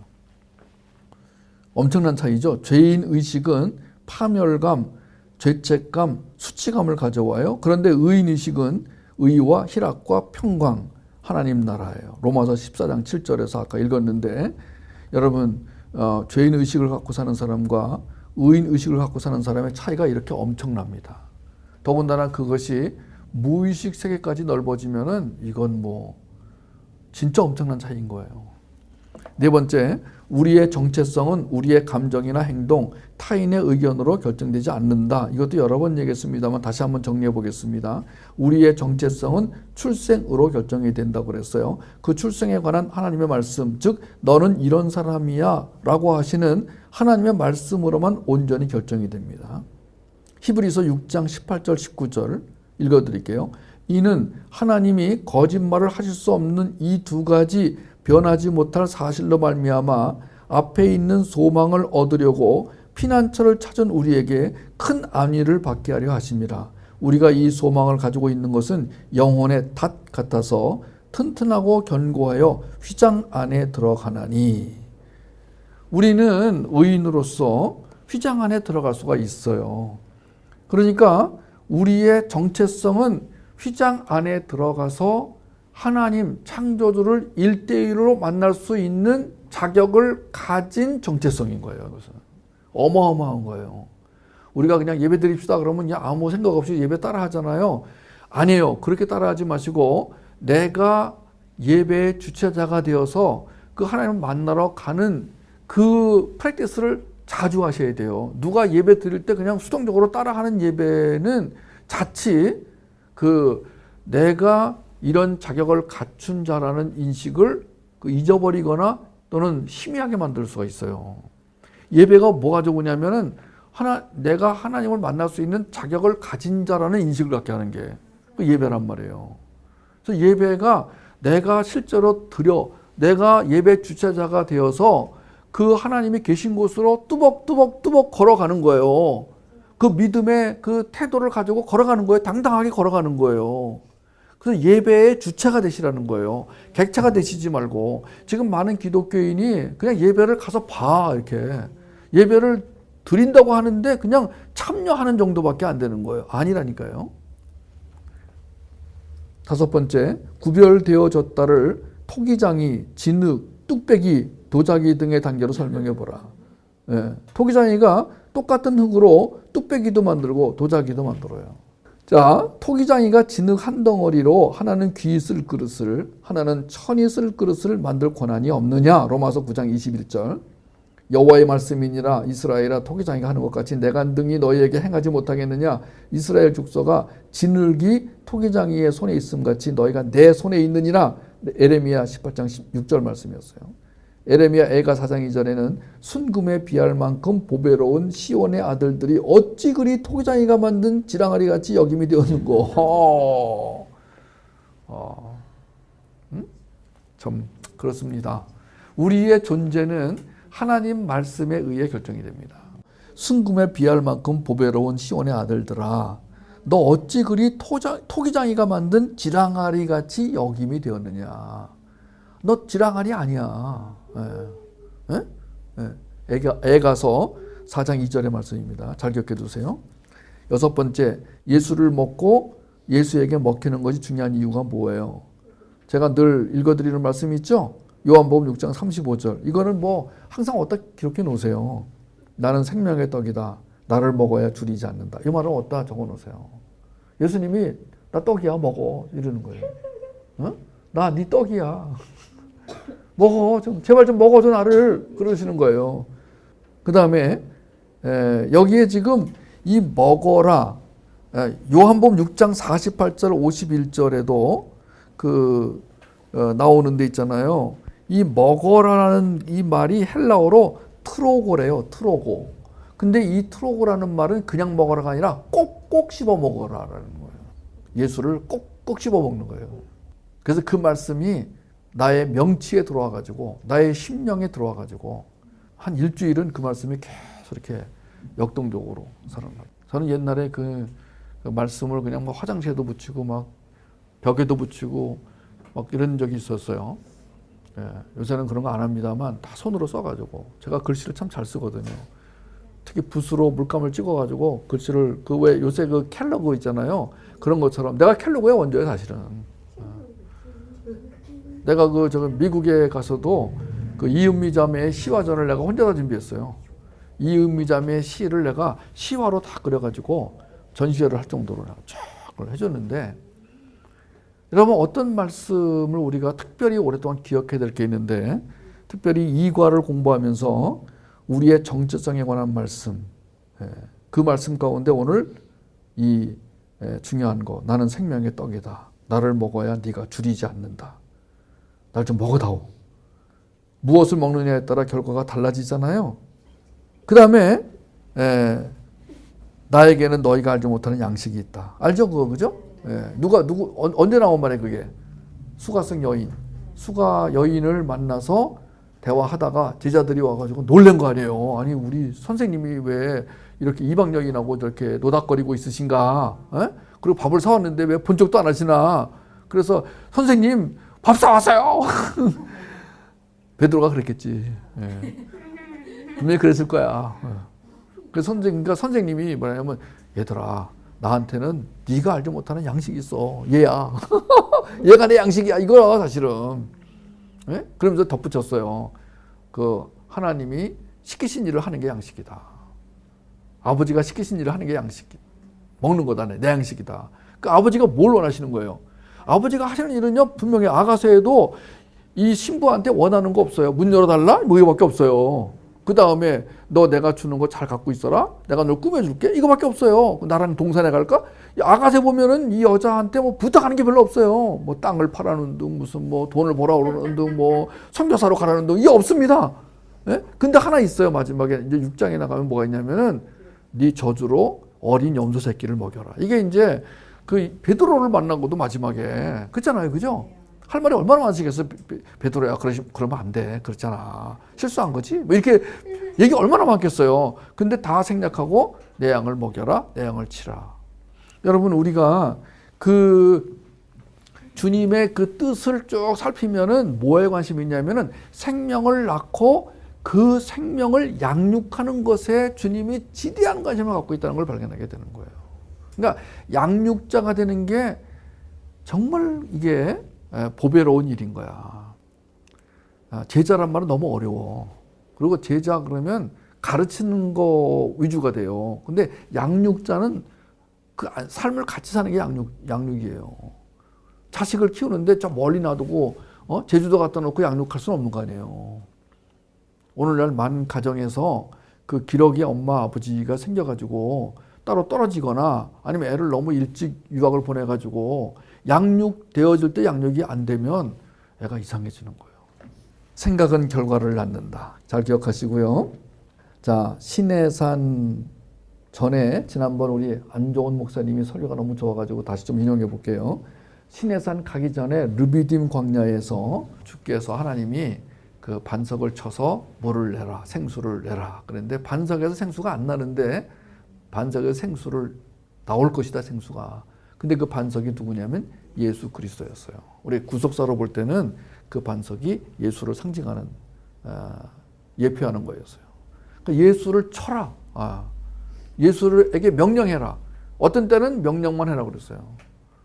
엄청난 차이죠. 죄인 의식은 파멸감, 죄책감, 수치감을 가져와요. 그런데 의인 의식은 의와 희락과 평강, 하나님 나라예요. 로마서 14장 7절에서 아까 읽었는데, 여러분 죄인 의식을 갖고 사는 사람과 의인 의식을 갖고 사는 사람의 차이가 이렇게 엄청납니다. 더군다나 그것이 무의식 세계까지 넓어지면은 이건 뭐 진짜 엄청난 차이인 거예요. 네 번째, 우리의 정체성은 우리의 감정이나 행동, 타인의 의견으로 결정되지 않는다. 이것도 여러 번 얘기했습니다만 다시 한번 정리해 보겠습니다. 우리의 정체성은 출생으로 결정이 된다고 그랬어요. 그 출생에 관한 하나님의 말씀, 즉 너는 이런 사람이야 라고 하시는 하나님의 말씀으로만 온전히 결정이 됩니다. 히브리서 6장 18절 19절 읽어드릴게요. 이는 하나님이 거짓말을 하실 수 없는 이 두 가지 변하지 못할 사실로 말미암아 앞에 있는 소망을 얻으려고 피난처를 찾은 우리에게 큰 안위를 받게 하려 하심이라. 우리가 이 소망을 가지고 있는 것은 영혼의 닷 같아서 튼튼하고 견고하여 휘장 안에 들어가나니. 우리는 의인으로서 휘장 안에 들어갈 수가 있어요. 그러니까 우리의 정체성은 휘장 안에 들어가서 하나님 창조주를 1대1로 만날 수 있는 자격을 가진 정체성인 거예요. 그것은 어마어마한 거예요. 우리가 그냥 예배 드립시다 그러면 그냥 아무 생각 없이 예배 따라 하잖아요. 아니에요. 그렇게 따라 하지 마시고 내가 예배의 주체자가 되어서 그 하나님을 만나러 가는 그 프랙티스를 자주 하셔야 돼요. 누가 예배 드릴 때 그냥 수동적으로 따라하는 예배는 자칫 내가 이런 자격을 갖춘 자라는 인식을 잊어버리거나 또는 희미하게 만들 수가 있어요. 예배가 뭐가 좋으냐면은 내가 하나님을 만날 수 있는 자격을 가진 자라는 인식을 갖게 하는 게 그 예배란 말이에요. 그래서 예배가 내가 실제로 내가 예배 주체자가 되어서 그 하나님이 계신 곳으로 뚜벅뚜벅 걸어가는 거예요. 그 믿음의 그 태도를 가지고 걸어가는 거예요. 당당하게 걸어가는 거예요. 그래서 예배의 주체가 되시라는 거예요. 객차가 되시지 말고. 지금 많은 기독교인이 그냥 예배를 가서 봐, 이렇게. 예배를 드린다고 하는데 그냥 참여하는 정도밖에 안 되는 거예요. 아니라니까요. 5번째, 구별되어졌다를 토기장이, 진흙, 뚝배기, 도자기 등의 단계로 설명해 보라. 예, 토기장이가 똑같은 흙으로 뚝배기도 만들고 도자기도 만들어요. 자, 토기장이가 진흙 한 덩어리로 하나는 귀 쓸 그릇을, 하나는 천이 쓸 그릇을 만들 권한이 없느냐? 로마서 9장 21절. 여호와의 말씀이니라 이스라엘아, 토기장이가 하는 것 같이 내가 능히 너희에게 행하지 못하겠느냐? 이스라엘 족속아, 진흙이 토기장이의 손에 있음 같이 너희가 내 손에 있느니라. 에레미야 18장 16절 말씀이었어요. 에레미야 애가 4장 2절에는 순금에 비할 만큼 보배로운 시온의 아들들이 어찌 그리 토기장이가 만든 지랑아리 같이 여김이 되었는고. 참 그렇습니다. 우리의 존재는 하나님 말씀에 의해 결정이 됩니다. 순금에 비할 만큼 보배로운 시온의 아들들아, 너 어찌 그리 토기장이가 만든 지랑아리 같이 여김이 되었느냐. 너 지랑아리 아니야. 애가서 4장 2절의 말씀입니다. 잘 기억해 두세요. 6번째, 예수를 먹고 예수에게 먹히는 것이 중요한 이유가 뭐예요? 제가 늘 읽어드리는 말씀이 있죠? 요한복음 6장 35절. 이거는 뭐 항상 어디다 기록해 놓으세요. 나는 생명의 떡이다. 나를 먹어야 줄이지 않는다. 이 말을 어디다 적어 놓으세요. 예수님이 나 떡이야, 먹어. 이러는 거예요. 나 네 떡이야. 먹어. 제발 좀 먹어줘, 나를. 그러시는 거예요. 그 다음에 여기에 지금 이 먹어라. 요한복음 6장 48절 51절에도 나오는 데 있잖아요. 이 먹어라는 이 말이 헬라어로 트로고래요. 트로고. 근데 이 트로고라는 말은 그냥 먹어라가 아니라 꼭꼭 씹어 먹어라라는 거예요. 예수를 꼭꼭 씹어 먹는 거예요. 그래서 그 말씀이 나의 명치에 들어와가지고 나의 심령에 들어와가지고 한 일주일은 그 말씀이 계속 이렇게 역동적으로 살아나요. 저는 옛날에 그 말씀을 그냥 막 화장실에도 붙이고 막 벽에도 붙이고 막 이런 적이 있었어요. 예, 요새는 그런 거 안 합니다만 다 손으로 써가지고 제가 글씨를 참 잘 쓰거든요. 특히 붓으로 물감을 찍어가지고 글씨를 왜 요새 그 캘러그 있잖아요. 그런 것처럼 내가 캘러그의 원조예요, 사실은. 내가 미국에 가서도 그 이은미 자매의 시화전을 내가 혼자 다 준비했어요. 이은미 자매의 시를 내가 시화로 다 그려가지고 전시회를 할 정도로 쫙 해줬는데, 여러분 어떤 말씀을 우리가 특별히 오랫동안 기억해야 될 게 있는데, 특별히 이과를 공부하면서 우리의 정체성에 관한 말씀, 그 말씀 가운데 오늘 이 중요한 거, 나는 생명의 떡이다. 나를 먹어야 네가 줄이지 않는다. 날 좀 먹어다오. 무엇을 먹느냐에 따라 결과가 달라지잖아요. 그 다음에 나에게는 너희가 알지 못하는 양식이 있다. 알죠? 그거 그죠? 언제 나온 말이에요 그게? 수가성 여인. 수가 여인을 만나서 대화하다가 제자들이 와가지고 놀란 거 아니에요. 아니 우리 선생님이 왜 이렇게 이방 여인하고 저렇게 노닥거리고 있으신가? 그리고 밥을 사왔는데 왜 본 적도 안 하시나? 그래서 선생님 밥 사왔어요. 베드로가 그랬겠지. 분명히 그랬을 거야. 그래서 선생님이 뭐냐면, 얘들아 나한테는 네가 알지 못하는 양식이 있어. 얘야. 얘가 내 양식이야. 이거야 사실은. 그러면서 덧붙였어요. 그 하나님이 시키신 일을 하는 게 양식이다. 아버지가 시키신 일을 하는 게 양식이다. 먹는 거다. 내 양식이다. 그 아버지가 뭘 원하시는 거예요? 아버지가 하시는 일은요, 분명히 아가서에도 이 신부한테 원하는 거 없어요. 문 열어달라? 뭐 이거밖에 없어요. 그 다음에 너 내가 주는 거 잘 갖고 있어라. 내가 널 꾸며줄게. 이거밖에 없어요. 나랑 동산에 갈까? 아가새 보면은 이 여자한테 뭐 부탁하는 게 별로 없어요. 뭐 땅을 팔아는 둥, 무슨 뭐 돈을 벌어 오르는 둥, 뭐 선교사로 가라는 둥, 이게 없습니다. 근데 하나 있어요. 마지막에 이제 6장에 나가면 뭐가 있냐면은 네 저주로 어린 염소 새끼를 먹여라. 이게 이제 그 베드로를 만난 것도 마지막에 그렇잖아요, 그죠? 할 말이 얼마나 많으시겠어. 베드로야, 그러면 안 돼. 그렇잖아. 실수한 거지. 뭐 이렇게 얘기 얼마나 많겠어요. 근데 다 생략하고 내 양을 먹여라, 내 양을 치라. 여러분, 우리가 그 주님의 그 뜻을 쭉 살피면은 뭐에 관심이 있냐면은 생명을 낳고 그 생명을 양육하는 것에 주님이 지대한 관심을 갖고 있다는 걸 발견하게 되는 거예요. 그러니까 양육자가 되는 게 정말 이게 보배로운 일인 거야. 제자란 말은 너무 어려워. 그리고 제자 그러면 가르치는 거 위주가 돼요. 근데 양육자는 그 삶을 같이 사는 게 양육이에요. 자식을 키우는데 저 멀리 놔두고 제주도 갖다 놓고 양육할 수는 없는 거 아니에요. 오늘날 많은 가정에서 그 기러기 엄마 아버지가 생겨가지고 따로 떨어지거나 아니면 애를 너무 일찍 유학을 보내가지고 양육되어질 때 양육이 안 되면 애가 이상해지는 거예요. 생각은 결과를 낳는다. 잘 기억하시고요. 자, 신해산 전에 지난번 우리 안종원 목사님이 설교가 너무 좋아가지고 다시 좀 인용해 볼게요. 신해산 가기 전에 르비딤 광야에서 주께서 하나님이 그 반석을 쳐서 물을 내라, 생수를 내라. 그런데 반석에서 생수가 안 나는데 반석에서 생수를 나올 것이다, 생수가. 근데 그 반석이 누구냐면 예수 그리스도였어요. 우리 구속사로 볼 때는 그 반석이 예수를 상징하는 예표하는 거였어요. 그러니까 예수를 쳐라. 예수에게 명령해라. 어떤 때는 명령만 해라 그랬어요.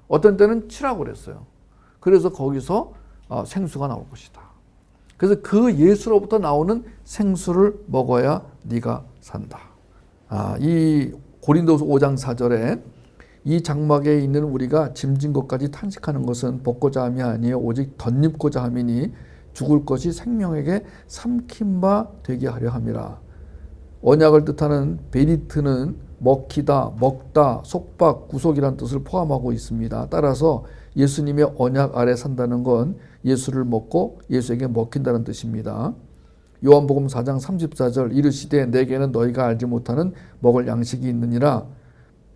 어떤 때는 치라고 그랬어요. 그래서 거기서 생수가 나올 것이다. 그래서 그 예수로부터 나오는 생수를 먹어야 네가 산다. 이 고린도서 5장 4절에 이 장막에 있는 우리가 짐진 것까지 탄식하는 것은 벗고자 함이 아니요 오직 덧입고자 함이니 죽을 것이 생명에게 삼킨 바 되게 하려 함이라. 언약을 뜻하는 베리트는 먹히다, 먹다, 속박, 구속이란 뜻을 포함하고 있습니다. 따라서 예수님의 언약 아래 산다는 건 예수를 먹고 예수에게 먹힌다는 뜻입니다. 요한복음 4장 34절 이르시되 내게는 너희가 알지 못하는 먹을 양식이 있느니라.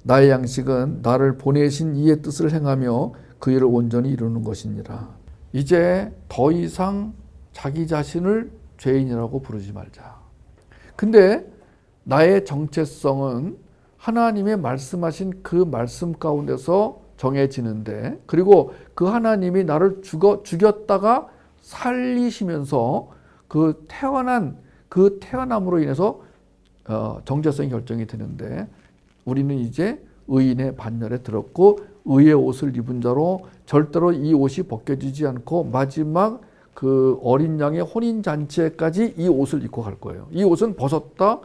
나의 양식은 나를 보내신 이의 뜻을 행하며 그 일을 온전히 이루는 것이니라. 이제 더 이상 자기 자신을 죄인이라고 부르지 말자. 근데 나의 정체성은 하나님의 말씀하신 그 말씀 가운데서 정해지는데, 그리고 그 하나님이 나를 죽였다가 살리시면서 그 태어남으로 인해서 정체성이 결정이 되는데, 우리는 이제 의인의 반열에 들었고 의의 옷을 입은 자로 절대로 이 옷이 벗겨지지 않고 마지막 그 어린 양의 혼인 잔치에까지 이 옷을 입고 갈 거예요. 이 옷은 벗었다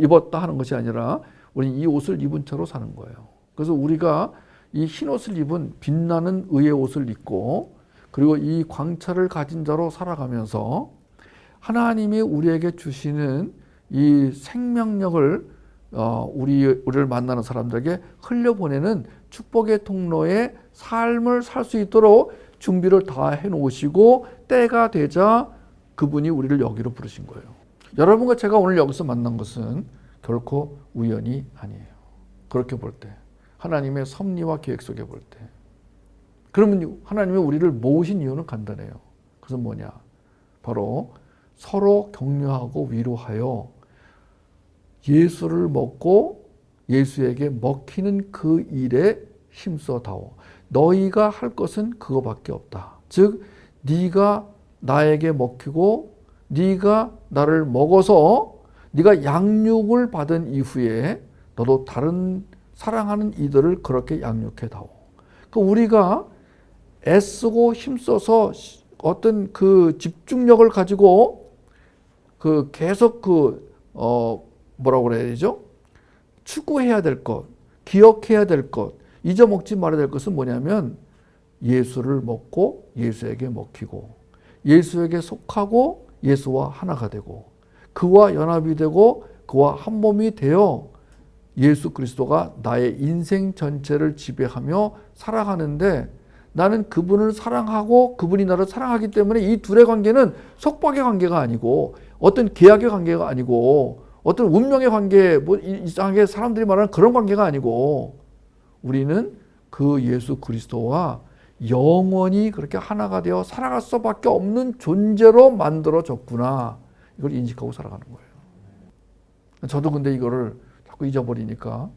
입었다 하는 것이 아니라 우리는 이 옷을 입은 채로 사는 거예요. 그래서 우리가 이 흰 옷을 입은 빛나는 의의 옷을 입고 그리고 이 광채를 가진 자로 살아가면서 하나님이 우리에게 주시는 이 생명력을 우리를 만나는 사람들에게 흘려보내는 축복의 통로의 삶을 살 수 있도록 준비를 다 해놓으시고 때가 되자 그분이 우리를 여기로 부르신 거예요. 여러분과 제가 오늘 여기서 만난 것은 결코 우연이 아니에요. 그렇게 볼 때, 하나님의 섭리와 계획 속에 볼 때. 그러면 하나님이 우리를 모으신 이유는 간단해요. 그것은 뭐냐? 바로 서로 격려하고 위로하여 예수를 먹고 예수에게 먹히는 그 일에 힘써다오. 너희가 할 것은 그거밖에 없다. 즉 네가 나에게 먹히고 네가 나를 먹어서 네가 양육을 받은 이후에 너도 다른 사랑하는 이들을 그렇게 양육해다오. 그러니까 우리가 애쓰고 힘써서 어떤 그 집중력을 가지고 그 계속 뭐라고 그래야 되죠? 추구해야 될 것, 기억해야 될 것, 잊어먹지 말아야 될 것은 뭐냐면 예수를 먹고 예수에게 먹히고 예수에게 속하고 예수와 하나가 되고 그와 연합이 되고 그와 한 몸이 되어 예수 그리스도가 나의 인생 전체를 지배하며 살아가는데 나는 그분을 사랑하고 그분이 나를 사랑하기 때문에 이 둘의 관계는 속박의 관계가 아니고 어떤 계약의 관계가 아니고 어떤 운명의 관계, 이상하게 사람들이 말하는 그런 관계가 아니고 우리는 그 예수 그리스도와 영원히 그렇게 하나가 되어 살아갈 수밖에 없는 존재로 만들어졌구나. 이걸 인식하고 살아가는 거예요. 저도 근데 이거를 자꾸 잊어버리니까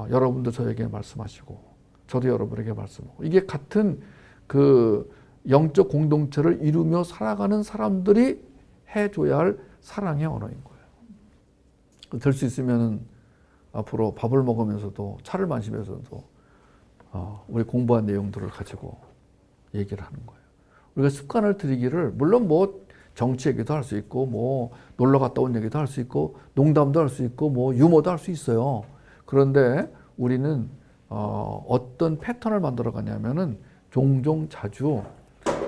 여러분도 저에게 말씀하시고 저도 여러분에게 말씀하고 이게 같은 그 영적 공동체를 이루며 살아가는 사람들이 해줘야 할 사랑의 언어인 거예요. 될 수 있으면 앞으로 밥을 먹으면서도 차를 마시면서도 우리 공부한 내용들을 가지고 얘기를 하는 거예요. 우리가 습관을 들이기를 물론 뭐 정치 얘기도 할 수 있고 뭐 놀러 갔다 온 얘기도 할 수 있고 농담도 할 수 있고 뭐 유머도 할 수 있어요. 그런데 우리는 어떤 패턴을 만들어 가냐면은 종종 자주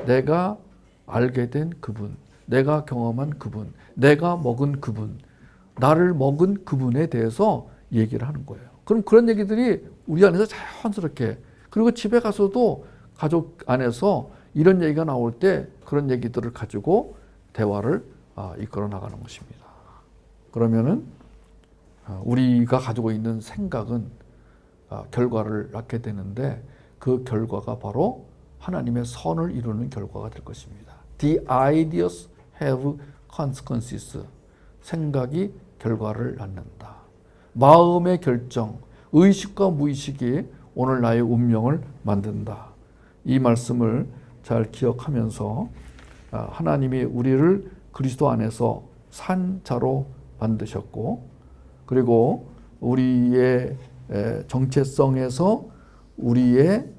내가 알게 된 그분, 내가 경험한 그분, 내가 먹은 그분, 나를 먹은 그분에 대해서 얘기를 하는 거예요. 그럼 그런 얘기들이 우리 안에서 자연스럽게 그리고 집에 가서도 가족 안에서 이런 얘기가 나올 때 그런 얘기들을 가지고 대화를 이끌어 나가는 것입니다. 그러면은 우리가 가지고 있는 생각은 결과를 낳게 되는데 그 결과가 바로 하나님의 선을 이루는 결과가 될 것입니다. The ideas have consequences. 생각이 결과를 낳는다. 마음의 결정, 의식과 무의식이 오늘 나의 운명을 만든다. 이 말씀을 잘 기억하면서 하나님이 우리를 그리스도 안에서 산 자로 만드셨고 그리고 우리의 정체성에서 우리의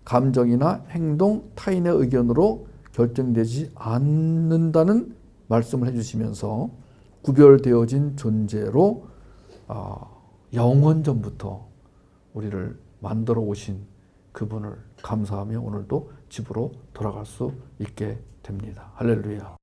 감정이나 행동, 타인의 의견으로 결정되지 않는다는 말씀을 해주시면서 구별되어진 존재로 영원 전부터 우리를 만들어 오신 그분을 감사하며 오늘도 집으로 돌아갈 수 있게 됩니다. 할렐루야.